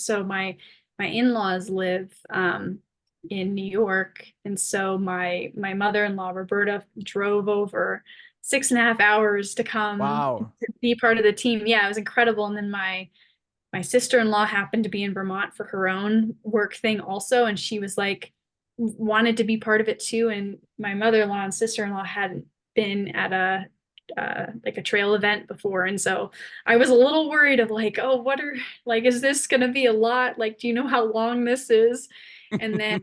S3: in-laws live in New York. And so my mother-in-law, Roberta, drove over 6.5 hours to come
S2: Wow.
S3: to be part of the team. Yeah, it was incredible. And then my sister-in-law happened to be in Vermont for her own work thing also, and she was like wanted to be part of it too. And my mother-in-law and sister-in-law hadn't been at a like a trail event before, and so I was a little worried of like, oh, what are like, is this gonna be a lot? Like, do you know how long this is? And then,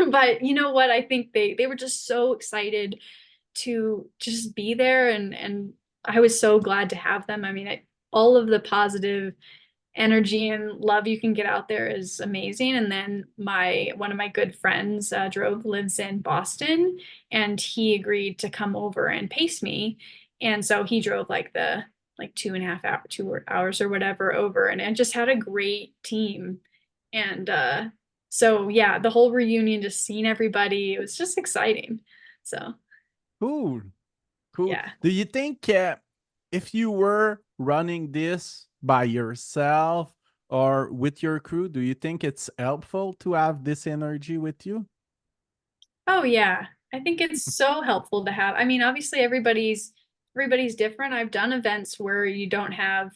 S3: but you know what? I think they were just so excited to just be there, and I was so glad to have them. I mean, all of the positive energy and love you can get out there is amazing. And then my one of my good friends drove lives in Boston, and he agreed to come over and pace me. And so he drove like the like 2.5 hours or whatever over, and I just had a great team. And so yeah, the whole reunion, just seeing everybody, it was just exciting. So
S2: Cool. Cool.
S3: yeah.
S2: Do you think if you were running this by yourself or with your crew, do you think it's helpful to have this energy with you?
S3: Oh yeah. I think it's so helpful to have. I mean, obviously everybody's different. I've done events where you don't have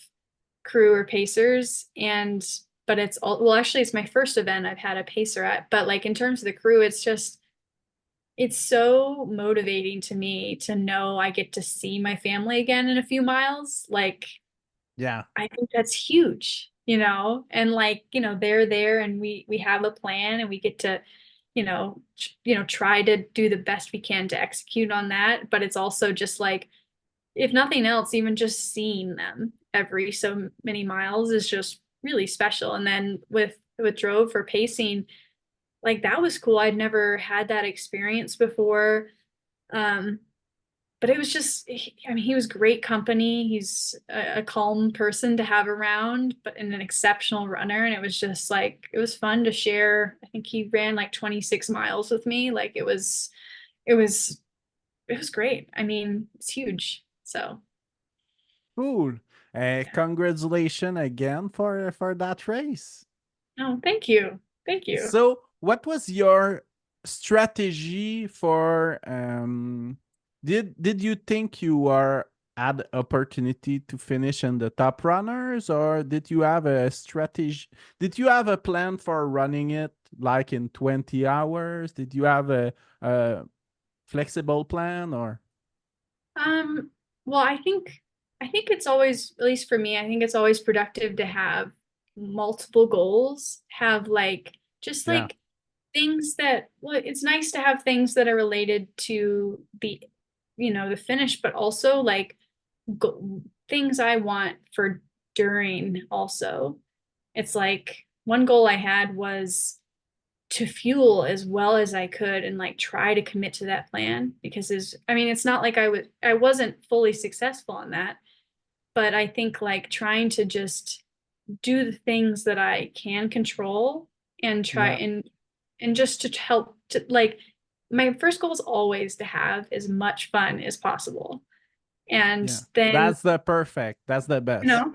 S3: crew or pacers, and but it's all, well, actually it's my first event I've had a pacer at, but like in terms of the crew, it's just it's so motivating to me to know I get to see my family again in a few miles. Like
S2: Yeah.
S3: I think that's huge, you know, and like, you know, they're there and we have a plan and we get to, try to do the best we can to execute on that. But it's also just like, if nothing else, even just seeing them every so many miles is just really special. And then with Drove for pacing, like that was cool. I'd never had that experience before. Um, but it was just, I mean, he was great company. He's a calm person to have around, but and an exceptional runner. And it was just like, it was fun to share. I think he ran like 26 miles with me. Like it was, it was great. I mean, it's huge. So
S2: Cool.
S3: yeah.
S2: Congratulations again for that race.
S3: Oh, thank you. Thank you.
S2: So, what was your strategy for did you think you are had opportunity to finish in the top runners, or did you have a strategy? Did you have a plan for running it like in 20 hours? Did you have a flexible plan or
S3: Um, well, I think it's always, at least for me, I think it's always productive to have multiple goals, have like just
S2: yeah,
S3: like things that, well, it's nice to have things that are related to the, the finish, but also like things I want for during also. It's like one goal I had was to fuel as well as I could and like try to commit to that plan, because I mean, it's not like I wasn't fully successful on that, but I think like trying to just do the things that I can control and try
S2: yeah,
S3: and just to help to like, my first goal is always to have as much fun as possible. And
S2: yeah.
S3: then,
S2: That's the
S3: you
S2: best.
S3: know,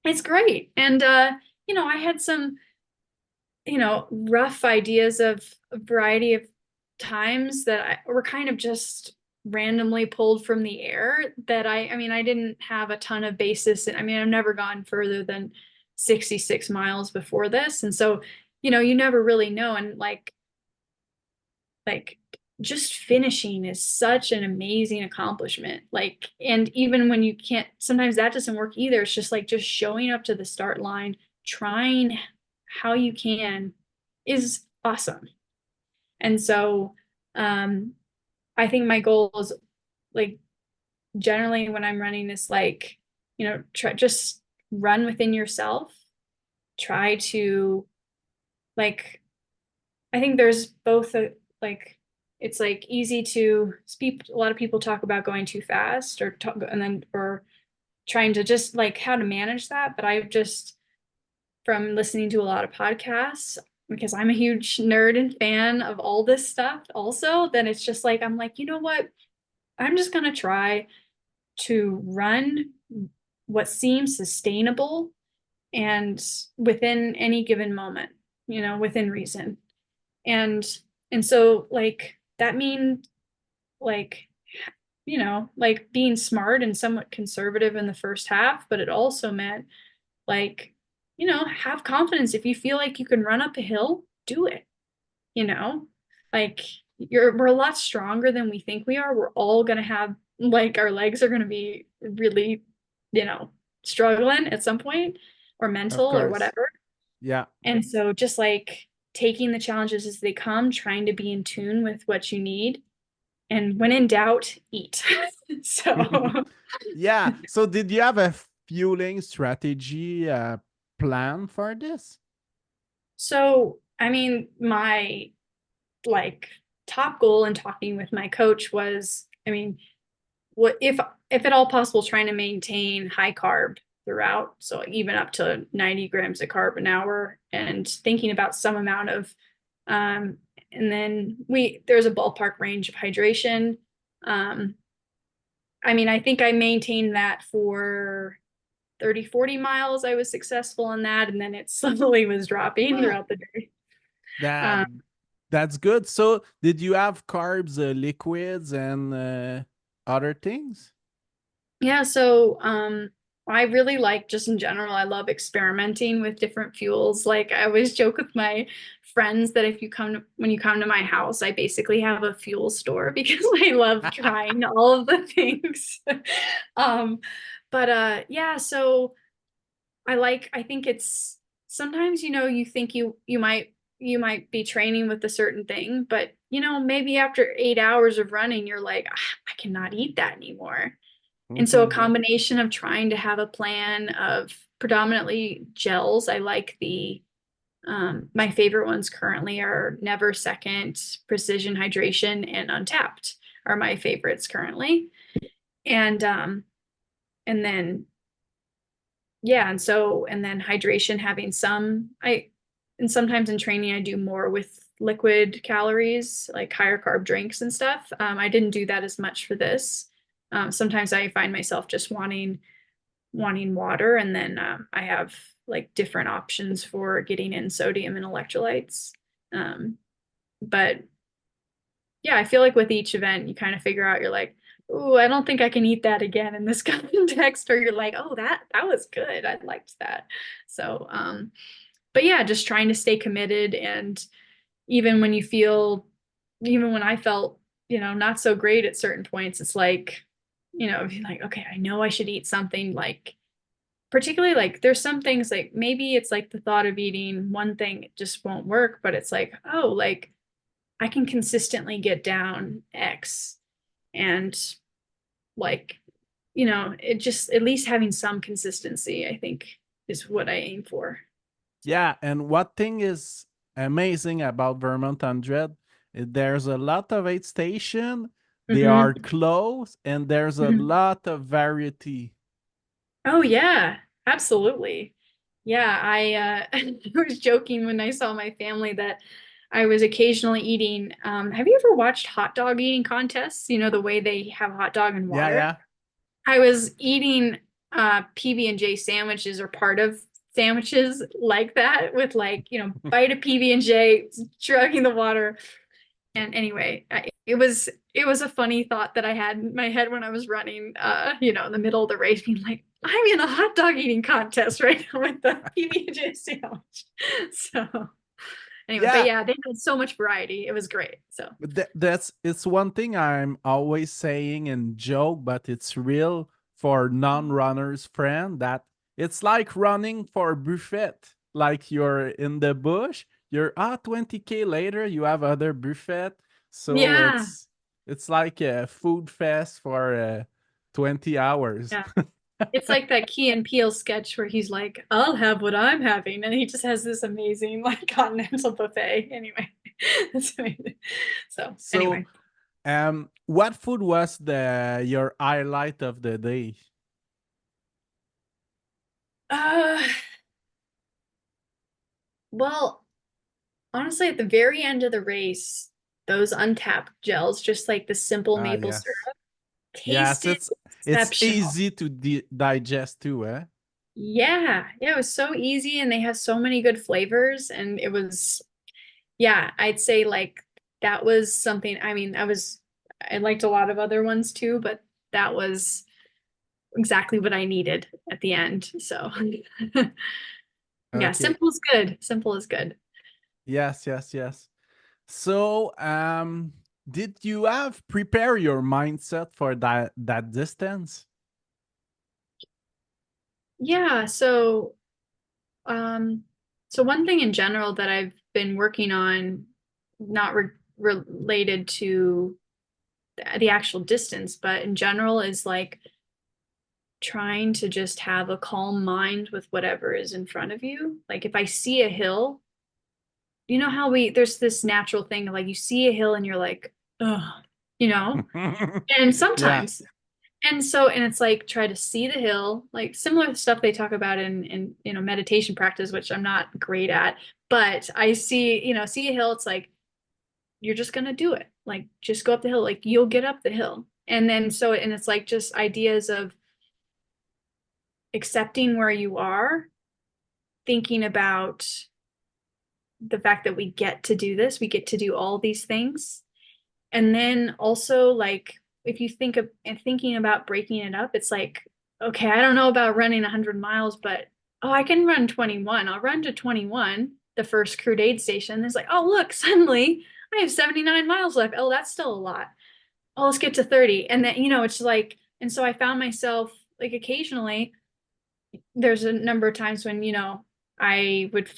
S3: it's great. And I had some rough ideas of a variety of times that were kind of just randomly pulled from the air that I mean, I didn't have a ton of basis. I mean, I've never gone further than 66 miles before this. And so, you never really know. And like just finishing is such an amazing accomplishment. Like, and even when you can't, sometimes that doesn't work either. It's just like just showing up to the start line, trying how you can is awesome. And so I think my goal is like generally when I'm running is like, just run within yourself. Try to like, I think there's both like, it's like easy to speak. A lot of people talk about going too fast or trying to just like how to manage that. But I've just, from listening to a lot of podcasts, because I'm a huge nerd and fan of all this stuff also, then it's just like, I'm like, you know what? I'm just going to try to run what seems sustainable and within any given moment, within reason. And so like that means like, like being smart and somewhat conservative in the first half, but it also meant like, have confidence. If you feel like you can run up a hill, do it. Like we're a lot stronger than we think we are. We're all gonna have like our legs are gonna be really, struggling at some point, or
S2: Of
S3: mental or
S2: course.
S3: whatever.
S2: Yeah.
S3: And so just like taking the challenges as they come, trying to be in tune with what you need. And when in doubt, eat. So
S2: Yeah. So did you have a fueling strategy plan for this?
S3: I mean, my like top goal in talking with my coach was, I mean, what if at all possible, trying to maintain high carb throughout, so even up to 90 grams of carb an hour, and thinking about some amount of and then there's a ballpark range of hydration. I mean, I think I maintained that for 30-40 miles. I was successful in that, and then it slowly was dropping throughout the day.
S2: That
S3: um,
S2: that's good. So did you have carbs, liquids, and other things?
S3: Yeah, so I really like, just in general, I love experimenting with different fuels. Like I always joke with my friends that when you come to my house, I basically have a fuel store because I love trying all of the things. Um, but yeah, so I think it's sometimes, you think you might be training with a certain thing, but maybe after 8 hours of running, you're like, "Ah, I cannot eat that anymore." And so a combination of trying to have a plan of predominantly gels. I like my favorite ones currently are Never Second, Precision Hydration, and Untapped are my favorites currently. And then yeah, and then hydration, having and sometimes in training I do more with liquid calories, like higher carb drinks and stuff. I didn't do that as much for this. Sometimes I find myself just wanting water, and then I have like different options for getting in sodium and electrolytes. But yeah, I feel like with each event, you kind of figure out, you're like, "Ooh, I don't think I can eat that again in this context," or you're like, "Oh, that was good. I liked that." So, but yeah, just trying to stay committed, and even when even when I felt, not so great at certain points, it's like, being like, okay, I know I should eat something, like particularly like there's some things like maybe it's like the thought of eating one thing it just won't work, but it's like, oh, like I can consistently get down X, and like, it just at least having some consistency, I think, is what I aim for.
S2: Yeah, and what thing is amazing about Vermont 100, there's a lot of aid station, they are
S3: Mm-hmm.
S2: close, and there's a
S3: Mm-hmm.
S2: lot of variety.
S3: Oh yeah, absolutely. Yeah, I was joking when I saw my family that I was occasionally eating. Have you ever watched hot dog eating contests? You know, the way they have hot dog and
S2: Yeah,
S3: water?
S2: yeah.
S3: I was eating PB&J sandwiches, or part of sandwiches like that, with like, bite of PB&J, chugging the water. And anyway, it was a funny thought that I had in my head when I was running, in the middle of the race, being like, I'm in a hot dog eating contest right now with the PB&J sandwich. So anyway, but
S2: Yeah,
S3: yeah, they had so much variety. It was great. So
S2: but that's it's one thing I'm always saying in joke, but it's real for non-runners friend that it's like running for buffet. Like you're in the bush, you're 20K later, you have other buffet. So
S3: Yeah.
S2: it's like a food fest for 20 hours.
S3: Yeah. It's like that Key and Peele sketch where he's like, I'll have what I'm having. And he just has this amazing like continental buffet. Anyway, that's amazing. So
S2: So
S3: anyway.
S2: what food was the your highlight of the day?
S3: Uh well, honestly, at the very end of the race, those untapped gels, just like the simple
S2: Ah,
S3: maple syrup,
S2: yes. Yes,
S3: tasted
S2: it's
S3: exceptional.
S2: easy to digest too, eh?
S3: Yeah, yeah, it was so easy and they have so many good flavors and it was yeah, I'd say like that was something I mean, I liked a lot of other ones too, but that was exactly what I needed at the end. So yeah,
S2: Okay.
S3: simple is good. Simple is good.
S2: Yes, yes, yes. So, did you have prepare your mindset for that distance?
S3: Yeah, um so one thing in general that I've been working on, not related to the actual distance, but in general is like trying to just have a calm mind with whatever is in front of you. Like if I see a hill, you know how there's this natural thing of like you see a hill and you're like, ugh, you know? And
S2: Yeah.
S3: sometimes and it's like try to see the hill, like similar stuff they talk about in meditation practice, which I'm not great at, but I see, see a hill, it's like you're just gonna do it. Like just go up the hill, like you'll get up the hill. And then and it's like just ideas of accepting where you are, thinking about the fact that we get to do this, we get to do all these things. And then also like if you think of and thinking about breaking it up, it's like, okay, I don't know about running 100 miles, but oh, I can run 21. I'll run to 21, the first crude aid station. It's like, oh, look, suddenly I have 79 miles left. Oh, that's still a lot. Oh, let's get to 30. And then, it's like, and so I found myself like occasionally there's a number of times when, I would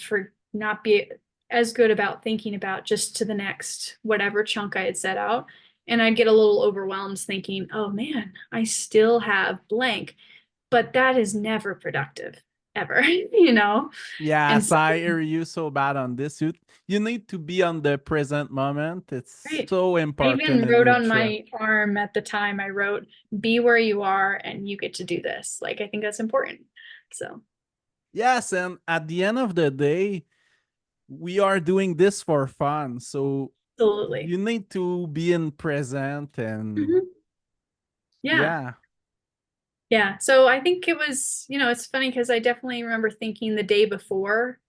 S3: not be as good about thinking about just to the next whatever chunk I had set out. And I'd get a little overwhelmed thinking, oh man, I still have blank, but that is never productive ever, And
S2: Yes,
S3: so,
S2: I hear you so bad on this. You need to be on the present moment. It's
S3: right.
S2: so
S3: I
S2: important
S3: even
S2: in
S3: wrote on
S2: ultra.
S3: my arm at the time, I wrote, be where you are and you get to do this. Like, I think that's important. So,
S2: Yes, and at the end of the day, we are doing this for fun. So
S3: absolutely.
S2: you need to be in present and
S3: Mhm. Yeah.
S2: yeah.
S3: Yeah. So I think it was, it's funny because I definitely remember thinking the day before,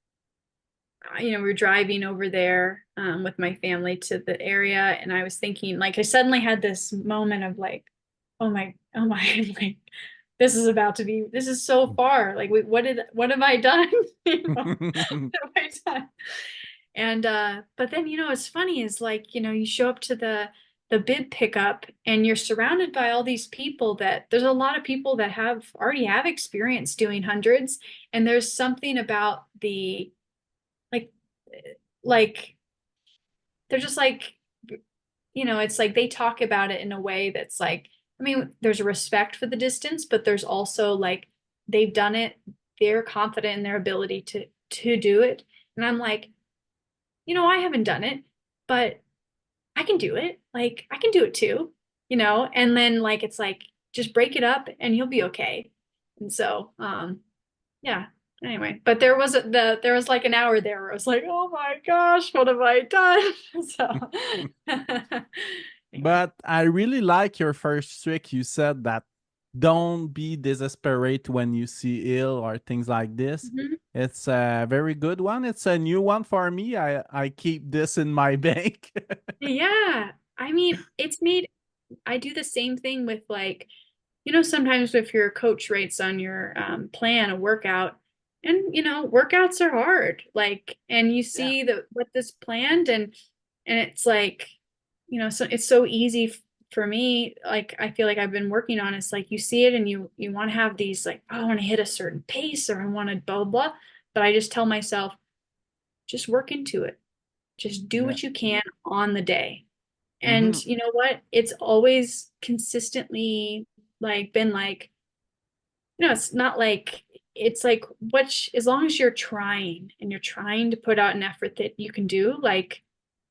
S3: we were driving over there with my family to the area. And I was thinking, like, I suddenly had this moment of like, oh my, like, this is so far. Like, what have I done? What have I done? And but then what's funny is like you show up to the bid pickup and you're surrounded by all these people that there's a lot of people that already have experience doing hundreds, and there's something about the like like they're just like it's like they talk about it in a way that's like, I mean, there's a respect for the distance, but there's also like they've done it, they're confident in their ability to do it. And I'm like, I haven't done it, but I can do it. Like I can do it too, and then like it's like just break it up and you'll be okay. And so yeah. Anyway, but there was like an hour there where I was like, oh my gosh, what have I done? So anyway.
S2: But I really like your first trick. You said that don't be desperate when you see ill or things like this.
S3: Mhm.
S2: It's a very good one. It's a new one for me. I keep this in my bank.
S3: Yeah. I mean, I do the same thing with like, sometimes if your coach rates on your plan a workout, and workouts are hard, like, and you
S2: Yeah.
S3: see what this planned, and it's like, so it's so easy for me. Like, I feel like I've been working on it's like you see it and you want to have these like, oh, I want to hit a certain pace or I want to blah blah, but I just tell myself just work into it. Just do
S2: Yeah.
S3: what you can on the day. And
S2: Mm-hmm.
S3: you know what? It's always consistently like been like, it's not like it's like as long as you're trying and you're trying to put out an effort that you can do, like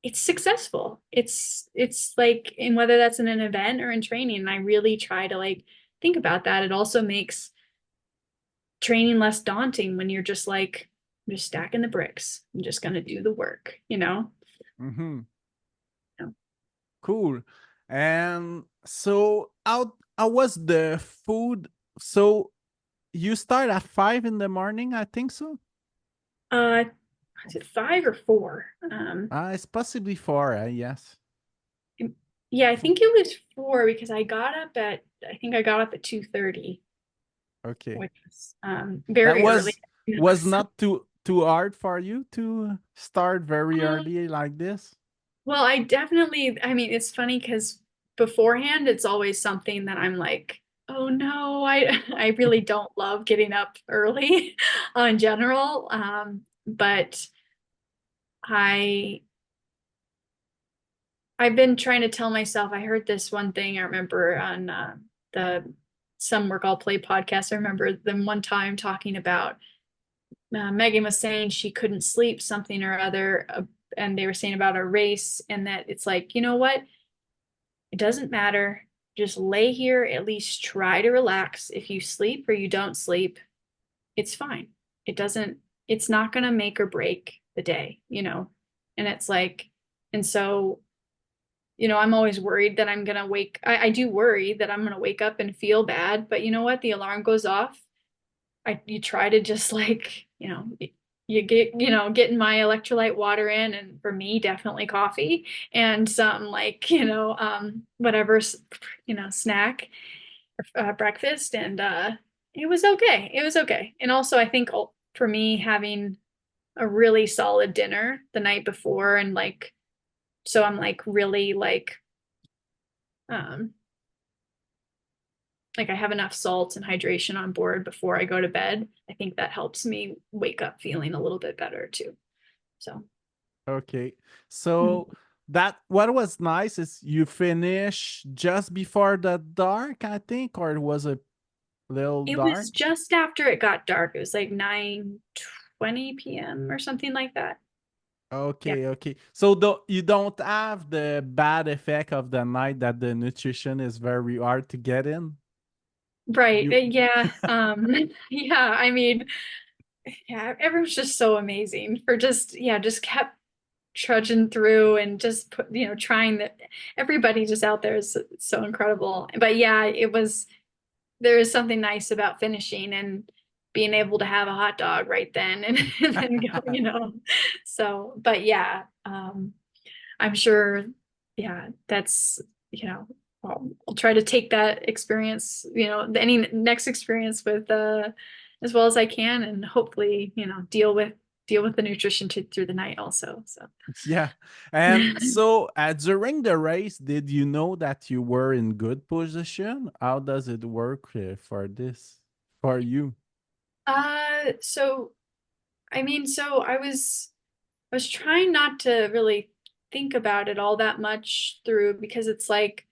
S3: it's successful. It's like, and whether that's in an event or in training, and I really try to like think about that. It also makes training less daunting when you're just like, I'm just stacking the bricks. I'm just gonna do the work, you know?
S2: Mm-hmm.
S3: Yeah.
S2: Cool. And so how was the food? So you start at 5 in the morning, I think so.
S3: Uh, is it 5 or 4?
S2: It's possibly 4, yes.
S3: Yeah, I
S2: Fo-
S3: think it was 4 because I think I got up at 2:30,
S2: Okay.
S3: which was
S2: That
S3: very early.
S2: was
S3: So,
S2: not too hard for you to start very
S3: um,
S2: early like this?
S3: well, I mean, it's funny because beforehand, it's always something that I'm like, oh no, I really don't love getting up early in general. But I I've been trying to tell myself, I heard this one thing I remember on the Some Work All Play podcast. I remember them one time talking about Megan was saying she couldn't sleep something or other, and they were saying about a race, and that it's like, you know what? It doesn't matter. Just lay here, at least try to relax. If you sleep or you don't sleep, it's fine. It doesn't, it's not going to make or break the day, you know? And it's like, and so, I'm always worried that I'm going to I do worry that I'm going to wake up and feel bad, but you know what? The alarm goes off. You try to just like, you getting my electrolyte water in, and for me, definitely coffee and some like, whatever, snack or breakfast. And it was okay. It was okay. And also, I think for me, having a really solid dinner the night before, and like, so I'm like really um, like I have enough salt and hydration on board before I go to bed. I think that helps me wake up feeling a little bit better too. So
S2: Okay. So that what was nice is you finish just before the dark, I think, or it was a little
S3: it
S2: dark.
S3: was just after it got dark. It was like 9:20 p.m. or something like that. Yeah.
S2: Okay, okay. So you don't have the bad effect of the night that the nutrition is very hard to get in.
S3: Right.
S2: You
S3: Yeah. Yeah. I mean, yeah, everyone's just so amazing for just kept trudging through and just put, trying that. Everybody just out there is so incredible. But yeah, there is something nice about finishing and being able to have a hot dog right then and, and then go, So, but yeah, I'm sure, yeah, that's, I'll try to take that experience, any next experience with as well as I can, and hopefully, deal with the nutrition through the night also. So
S2: Yeah. And so during the race, did you know that you were in good position? How does it work for this, for you?
S3: so I mean, so I was trying not to really think about it all that much through, because it's like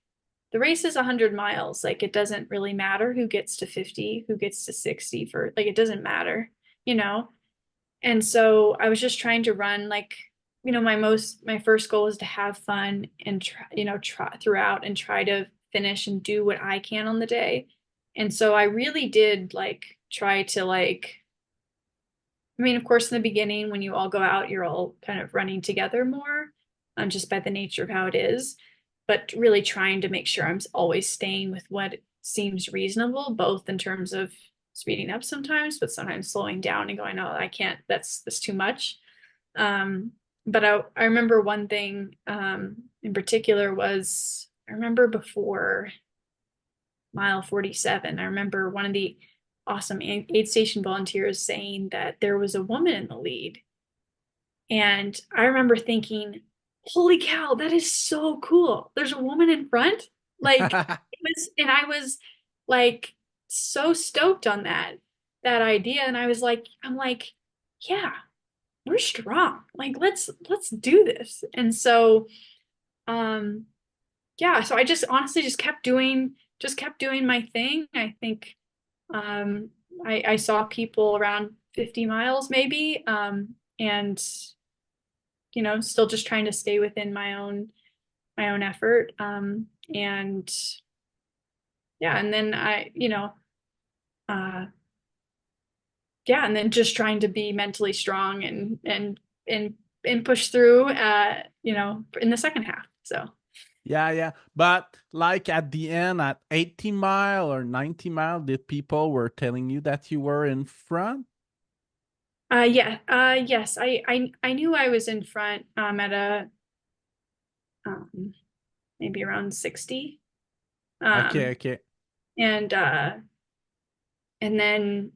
S3: the race is 100 miles. Like it doesn't really matter who gets to 50, who gets to 60, for like it doesn't matter, you know? And so I was just trying to run like, my first goal is to have fun and try throughout and try to finish and do what I can on the day. And so I really did like try to like, I mean, of course, in the beginning, when you all go out, you're all kind of running together more, just by the nature of how it is. But really trying to make sure I'm always staying with what seems reasonable, both in terms of speeding up sometimes, but sometimes slowing down and going, oh, I can't, that's too much. But I remember one thing in particular was, I remember before mile 47, I remember one of the awesome aid station volunteers saying that there was a woman in the lead. And I remember thinking, holy cow, that is so cool. There's a woman in front. Like and I was like so stoked on that idea. And I'm like, yeah, we're strong. Like let's do this. And so yeah, so I just honestly just kept doing my thing. I think um I saw people around 50 miles maybe, and still just trying to stay within my own effort. And yeah, and then uh yeah, and then just trying to be mentally strong and push through in the second half. So
S2: Yeah, yeah. But like at the end, at 80 mile or 90 mile, did people were telling you that you were in front?
S3: yeah, yes, I knew I was in front at a um maybe around 60.
S2: Okay,
S3: Um
S2: okay.
S3: and and then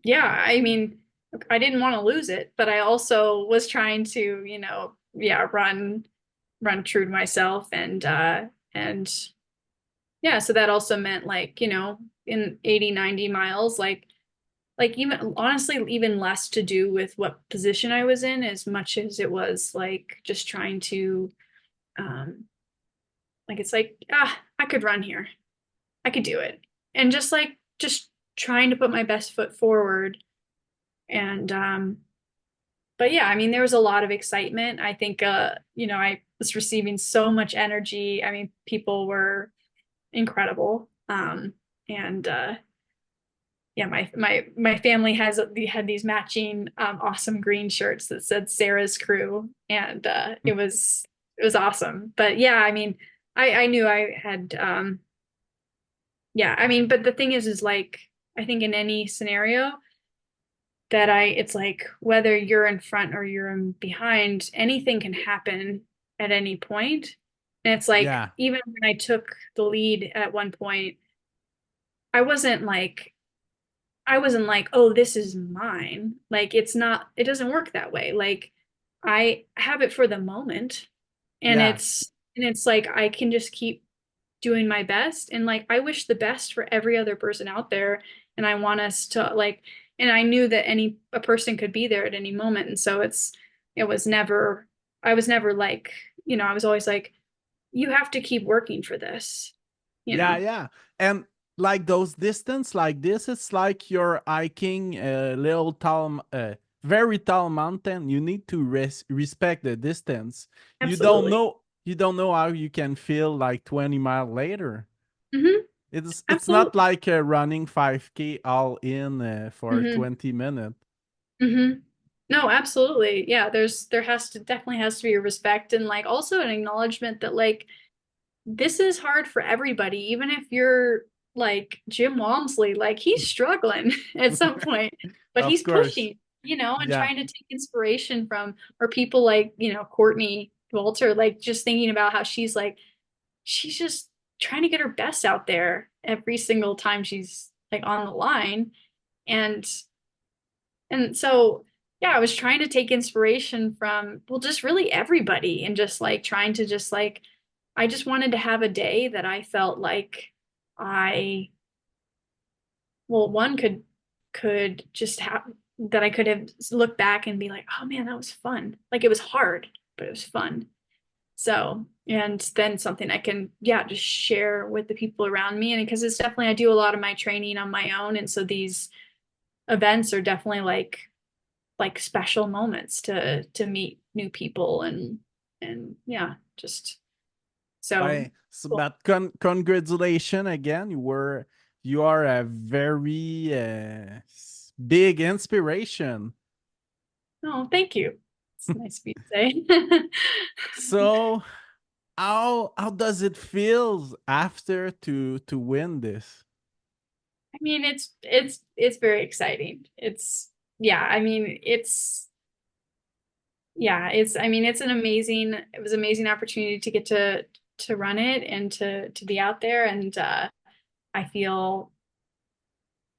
S3: yeah, I mean, I didn't want to lose it, but I also was trying to, yeah, run true to myself, and yeah, so that also meant like, in 80, 90 miles, like even honestly, even less to do with what position I was in as much as it was like just trying to um like it's like, I could run here. I could do it. And just trying to put my best foot forward. And but yeah, I mean, there was a lot of excitement. I think I was receiving so much energy. I mean, people were incredible. And yeah, my family had these matching awesome green shirts that said Sarah's Crew, and it was awesome. But yeah, I mean, I knew I had yeah, I mean, but the thing is like I think in any scenario it's like whether you're in front or you're in behind, anything can happen at any point. And it's like
S2: Yeah,
S3: even when I took the lead at one point, I wasn't like I wasn't like, oh, this is mine. Like it doesn't work that way. Like I have it for the moment, and
S2: yeah,
S3: it's like I can just keep doing my best, and like I wish the best for every other person out there, and I want us to like, and I knew that a person could be there at any moment, and so it was never I was never like, I was always like, you have to keep working for this, you
S2: yeah,
S3: know.
S2: yeah. And like those distance like this, it's like you're hiking a little very tall mountain. You need to respect the distance.
S3: Absolutely.
S2: You don't know how you can feel like 20 mile later.
S3: Hmm.
S2: It's not
S3: Absolutely.
S2: like running 5K all in for
S3: Hmm.
S2: 20 minutes.
S3: Hmm. No, absolutely. Yeah, there definitely has to be a respect, and like also an acknowledgement that like this is hard for everybody, even if you're like Jim Walmsley, like he's struggling at some point, but
S2: Of
S3: he's
S2: course.
S3: pushing, and
S2: Yeah.
S3: trying to take inspiration from, or people like, Courtney Walter, like just thinking about how she's just trying to get her best out there every single time she's like on the line. And so yeah, I was trying to take inspiration from, well, just really everybody, and just like trying to just like I just wanted to have a day that I felt like I, well, one could just have that I could have looked back and be like, oh man, that was fun. Like it was hard, but it was fun. So, and then something I can, yeah, just share with the people around me. And because it's definitely, I do a lot of my training on my own. And so these events are definitely like special moments to meet new people, and yeah, just so cool.
S2: But congratulations again. You are a very big inspiration.
S3: Oh, thank you. It's nice of you to say.
S2: So how does it feel after to win this?
S3: I mean, it's very exciting. It's yeah, I mean, I mean, it was an amazing opportunity to get to run it and to be out there, and I feel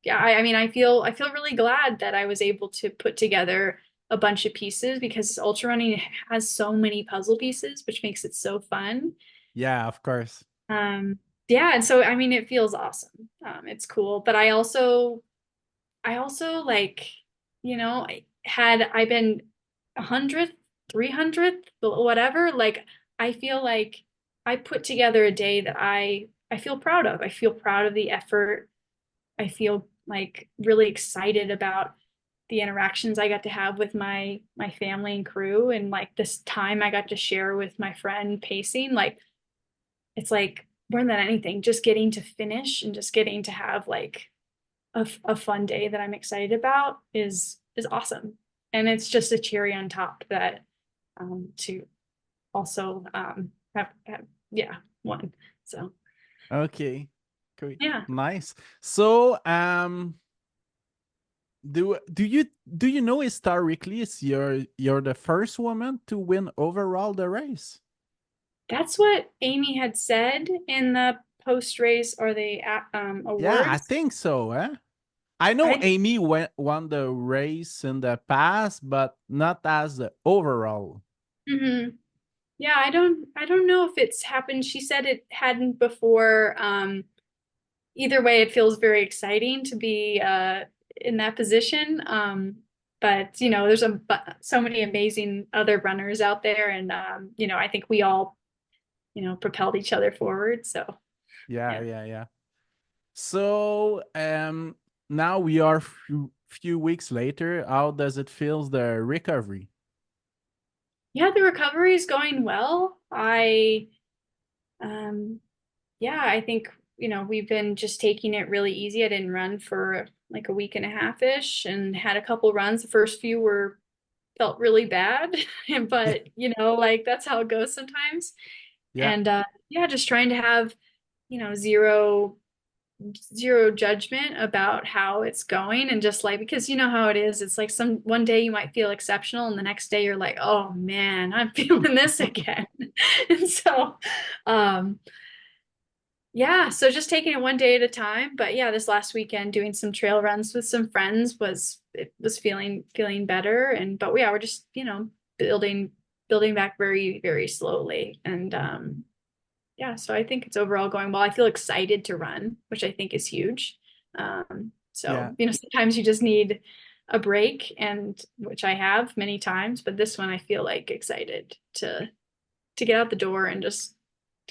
S3: yeah, I mean, I feel really glad that I was able to put together a bunch of pieces, because ultra running has so many puzzle pieces, which makes it so fun.
S2: Yeah, of course.
S3: Um, yeah, and so I mean, it feels awesome. It's cool, but I also like, you know, had I been 100th, 300th, whatever, like I feel like I put together a day that I feel proud of. I feel proud of the effort. I feel like really excited about the interactions I got to have with my family and crew, and like this time I got to share with my friend pacing. Like it's like more than anything, just getting to finish and just getting to have like a fun day that I'm excited about is awesome. And it's just a cherry on top that to also have yeah, one. So
S2: Okay. Great.
S3: yeah.
S2: Nice. So, do you know historically is you're the first woman to win overall the race?
S3: That's what Amy had said in the post race or the
S2: Yeah, I
S3: awards.
S2: think so, eh? I know
S3: I
S2: Amy won the race in the past, but not as the overall.
S3: mhm. Yeah, I don't know if it's happened. She said it hadn't before. Either way, it feels very exciting to be in that position. But you know, there's so many amazing other runners out there, and you know, I think we all, you know, propelled each other forward. So
S2: Yeah,
S3: yeah.
S2: yeah, yeah. So, now we are few weeks later. How does it feel the recovery?
S3: Yeah, the recovery is going well. Um yeah, I think, you know, we've been just taking it really easy. I didn't run for like a week and a half-ish and had a couple runs. The first few were felt really bad, but you know, like that's how it goes sometimes.
S2: Yeah.
S3: And yeah, just trying to have, you know, zero judgment about how it's going, and just like, because you know how it is, it's like some one day you might feel exceptional and the next day you're like, oh man, I'm feeling this again. And so um yeah, so just taking it one day at a time. But yeah, this last weekend doing some trail runs with some friends was feeling better. And but yeah, we're just, you know, building back very, very slowly. And yeah, so I think it's overall going well. I feel excited to run, which I think is huge.
S2: Yeah.
S3: So, you know, sometimes you just need a break, and which I have many times, but this one I feel like excited to get out the door and just,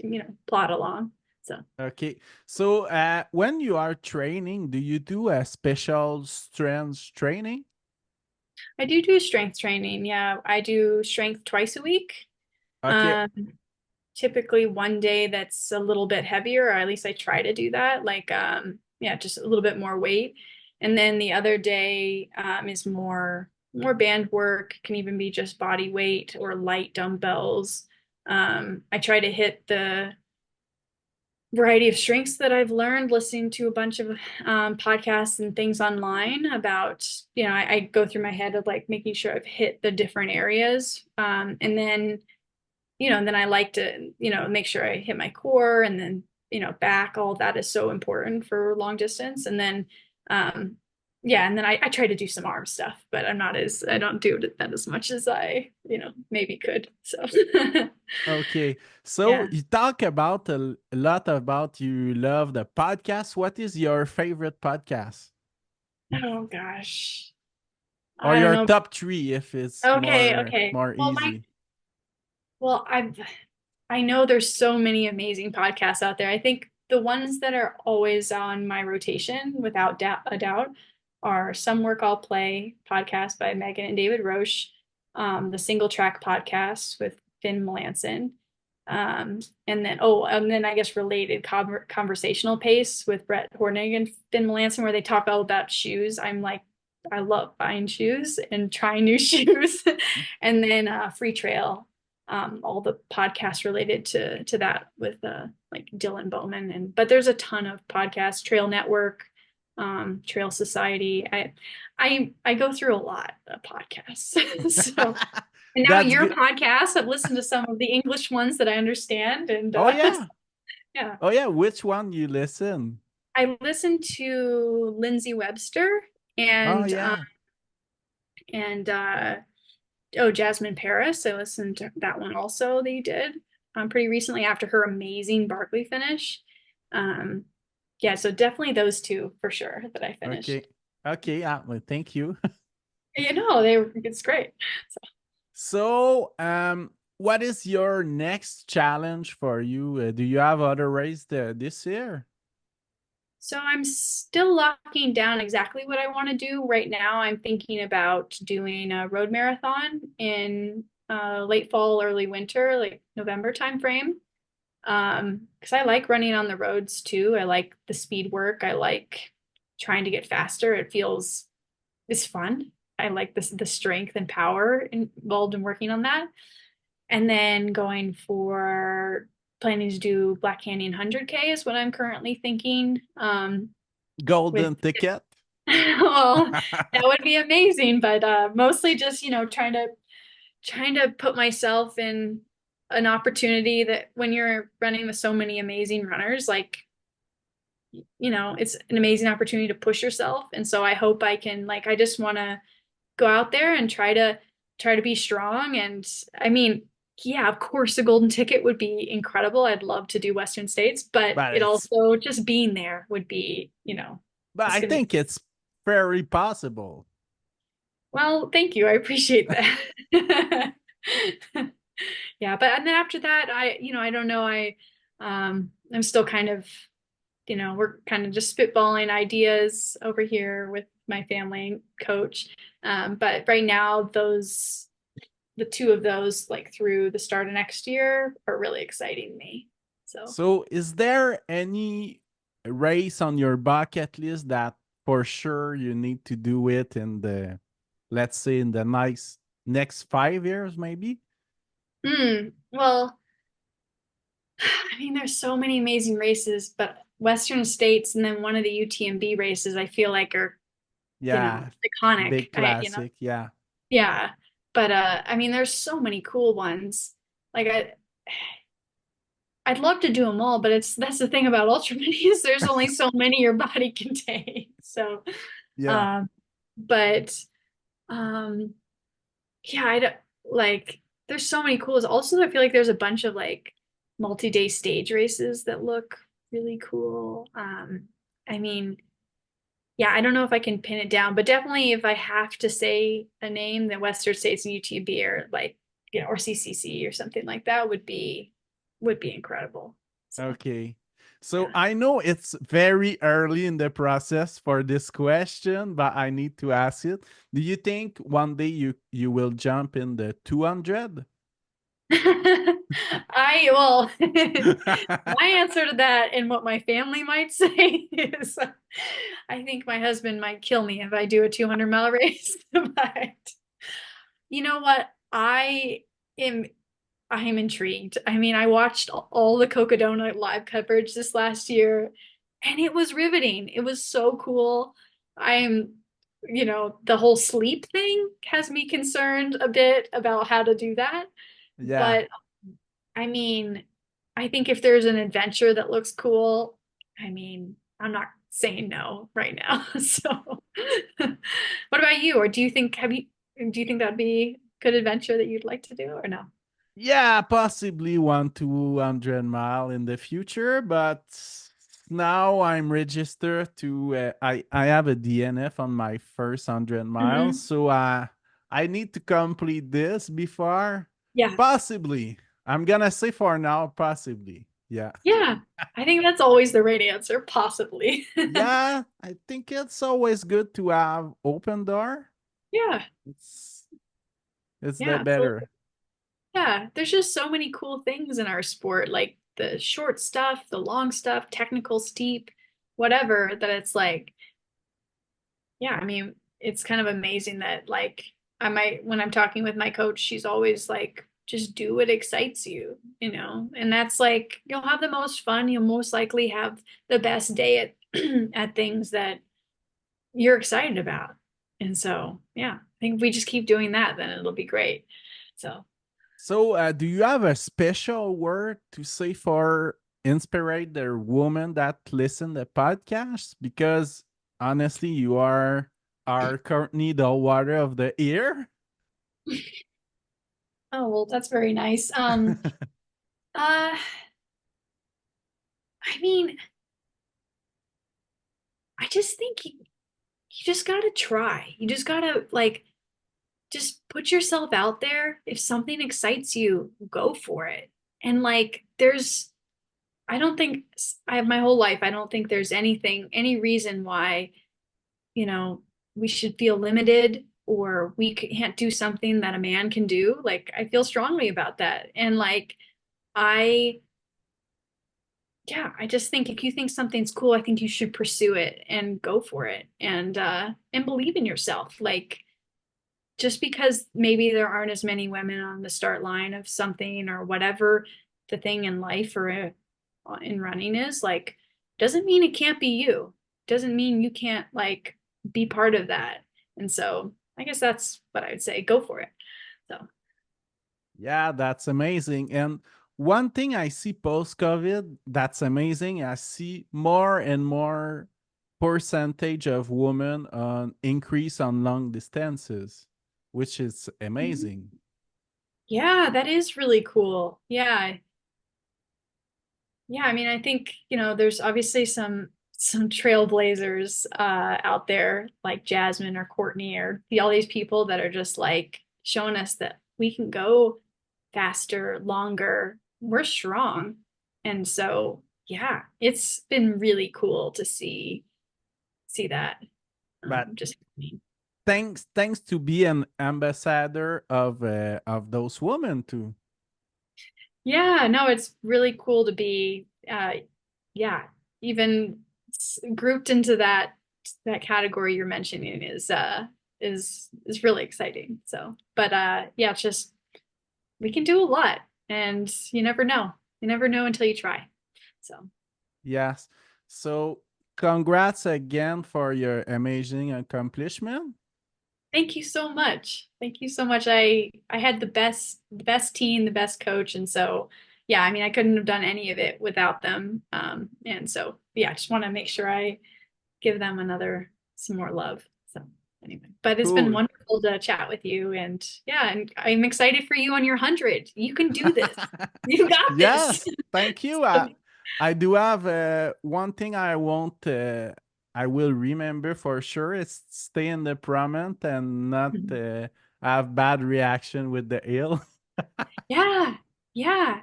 S3: you know, plod along. So
S2: Okay. So, when you are training, do you do a special strength training?
S3: I do strength training. Yeah, I do strength twice a week.
S2: Okay.
S3: Um, Typically one day that's a little bit heavier, or at least I try to do that. Like, yeah, just a little bit more weight. And then the other day is more band work. Can even be just body weight or light dumbbells. I try to hit the variety of strengths that I've learned listening to a bunch of podcasts and things online about, you know, I go through my head of like making sure I've hit the different areas. And then, you know, and then I like to, you know, make sure I hit my core, and then, you know, back, all of that is so important for long distance. And then, um, yeah, and then I try to do some arm stuff, but I don't do that as much as I, you know, maybe could. So,
S2: Okay. So
S3: yeah.
S2: you talk about a lot about you love the podcast. What is your favorite podcast?
S3: Oh gosh.
S2: Or
S3: I don't
S2: your
S3: know.
S2: top three if it's
S3: Okay, okay.
S2: more easy?
S3: Well, I know there's so many amazing podcasts out there. I think the ones that are always on my rotation, without a doubt, are Some Work I'll Play podcast by Megan and David Roche, the Single Track podcast with Finn Melanson, and then I guess related Conversational Pace with Brett Hornig and Finn Melanson, where they talk all about shoes. I'm like, I love buying shoes and trying new shoes. And then Free Trail, all the podcasts related to that with like Dylan Bowman. And but there's a ton of podcasts, Trail Network, Trail Society. I go through a lot of podcasts. So, and now
S2: That's
S3: your
S2: good.
S3: podcast, I've listened to some of the English ones that I understand. And
S2: Oh yeah.
S3: yeah,
S2: Oh yeah. Which one you listen?
S3: I listened to Lindsay Webster
S2: Oh
S3: and
S2: yeah.
S3: and oh, Jasmine Paris. I listened to that one also they did pretty recently after her amazing Barkley finish. Um, yeah, so definitely those two for sure that I finished.
S2: Okay. Okay. Well, thank you.
S3: it's great. So,
S2: So, what is your next challenge for you? Do you have other race this year?
S3: so I'm still locking down exactly what I want to do right now. I'm thinking about doing a road marathon in late fall, early winter, like November timeframe. Because I like running on the roads too. I like the speed work. I like trying to get faster. It's fun. I like the strength and power involved in working on that. And then going for planning to do Black Canyon 100K is what I'm currently thinking. With
S2: Golden ticket?
S3: well, that would be amazing, but mostly just, trying to put myself in an opportunity that when you're running with so many amazing runners, like, it's an amazing opportunity to push yourself. And so I hope I can, like, I just want to go out there and try to be strong. And I mean, yeah, of course, the golden ticket would be incredible. I'd love to do Western States, but
S2: But
S3: it
S2: it's
S3: also just being there would be,
S2: but
S3: it's
S2: I
S3: gonna be
S2: think it's very possible.
S3: well, thank you. I appreciate that. Yeah, but and then after that, I don't know. I'm still kind of, we're kind of just spitballing ideas over here with my family and coach. But right now, the two of those, like through the start of next year, are really exciting me. So,
S2: So, is there any race on your bucket list that for sure you need to do it in the, let's say, in the next 5 years, maybe?
S3: well, I mean, there's so many amazing races, but Western States and then one of the UTMB races, I feel like are,
S2: Yeah,
S3: iconic.
S2: big classic. Yeah,
S3: Yeah. But I mean, there's so many cool ones. Like I'd love to do them all, but that's the thing about ultra minis. There's only so many your body can take. So,
S2: yeah,
S3: um, but um, yeah, I don't like. There's so many cool. Also, I feel like there's a bunch of like multi-day stage races that look really cool. I mean, yeah, I don't know if I can pin it down, but definitely if I have to say a name, the Western States and UTB or like, or CCC or something like that would be incredible. So,
S2: okay. So
S3: yeah.
S2: I know it's very early in the process for this question, but I need to ask it. Do you think one day you will jump in the 200?
S3: Well, my answer to that and what my family might say is I think my husband might kill me if I do a 200-mile race. But you know what? Am I'm intrigued. I mean, I watched all the Cocodona live coverage this last year, and it was riveting. It was so cool. I'm, the whole sleep thing has me concerned a bit about how to do that.
S2: Yeah.
S3: But I mean, I think if there's an adventure that looks cool, I mean, I'm not saying no right now. So, what about you? Or do you think that'd be a good adventure that you'd like to do or no?
S2: Yeah, possibly 1 to 200 mile in the future, but now I'm registered to I have a DNF on my first 100 miles,
S3: Mhm.
S2: so I need to complete this before
S3: Yeah.
S2: possibly. I'm gonna say for now, possibly. Yeah.
S3: Yeah. I think that's always the right answer, possibly.
S2: Yeah, I think it's always good to have open door.
S3: Yeah.
S2: It's it's the
S3: Yeah, absolutely.
S2: better.
S3: Yeah. There's just so many cool things in our sport, like the short stuff, the long stuff, technical, steep, whatever, that it's like, yeah, I mean, it's kind of amazing that like when I'm talking with my coach, she's always like, just do what excites you, and that's like, you'll have the most fun. You'll most likely have the best day at at things that you're excited about. And so, yeah, I think if we just keep doing that, then it'll be great. So,
S2: So, do you have a special word to say for inspire the woman that listen the podcast? Because honestly, you are currently the water of the ear.
S3: oh, well, that's very nice. Uh, I mean, I just think you just gotta try. You just gotta like just put yourself out there. If something excites you, go for it. And like, I don't think I have my whole life, I don't think there's any reason why, you know, we should feel limited or we can't do something that a man can do. Like, I feel strongly about that. And like, I, I just think if you think something's cool, I think you should pursue it and go for it and believe in yourself. Like, just because maybe there aren't as many women on the start line of something or whatever the thing in life or in running is, like, doesn't mean it can't be you. Doesn't mean you can't like be part of that. And so I guess that's what I would say. Go for it. So
S2: Yeah, that's amazing. And one thing I see post-COVID that's amazing, I see more and more percentage of women on increase on long distances, which is amazing.
S3: yeah, that is really cool. Yeah. Yeah, I mean, I think, there's obviously some trailblazers out there like Jasmine or Courtney or all these people that are just like showing us that we can go faster, longer. We're strong. And so, yeah, it's been really cool to see that.
S2: But
S3: Just
S2: thanks to be an ambassador of those women too.
S3: yeah, no, it's really cool to be yeah, even grouped into that category you're mentioning is really exciting. So, but yeah, it's just we can do a lot and you never know. You never know until you try. So,
S2: Yes. So congrats again for your amazing accomplishment.
S3: thank you so much. Thank you so much. I had the best team, the best coach, and so yeah, I mean, I couldn't have done any of it without them. And so yeah, I just want to make sure I give them some more love. So anyway, but it's been
S2: Cool.
S3: wonderful to chat with you, and yeah, and I'm excited for you on your 100. You can do this. You got this.
S2: Yes, thank you. I do have one thing I will remember for sure is stay in the prompt and not have bad reaction with the ale.
S3: Yeah, yeah,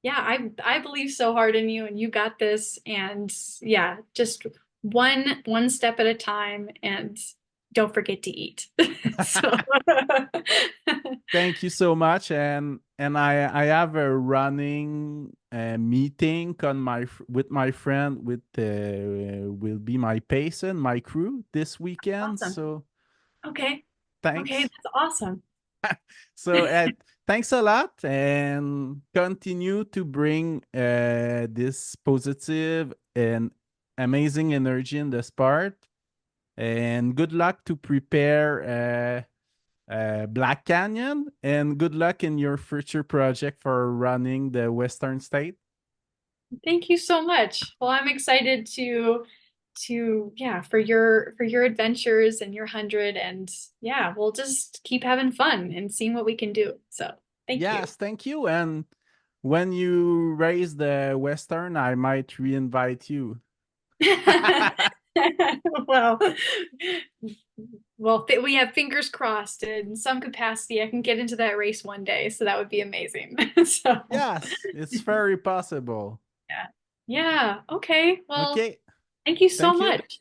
S3: yeah. I believe so hard in you, and you got this. And yeah, just one step at a time, and don't forget to eat. So
S2: Thank you so much, and I have a running meeting on with my friend with will be my pace and my crew this weekend.
S3: awesome.
S2: So
S3: Okay. Okay,
S2: thanks.
S3: that's awesome.
S2: So thanks a lot, and continue to bring this positive and amazing energy in the sport. And good luck to prepare Black Canyon, and good luck in your future project for running the Western State.
S3: Thank you so much. Well, I'm excited to for your adventures and your 100, and yeah, we'll just keep having fun and seeing what we can do. So, thank you.
S2: Yes, thank you. And when you raise the Western, I might re-invite you.
S3: Well, we have fingers crossed in some capacity. I can get into that race one day, so that would be amazing. So,
S2: Yes, it's very possible.
S3: yeah. Yeah. Okay. Well,
S2: Okay,
S3: thank you so
S2: thank you.
S3: much.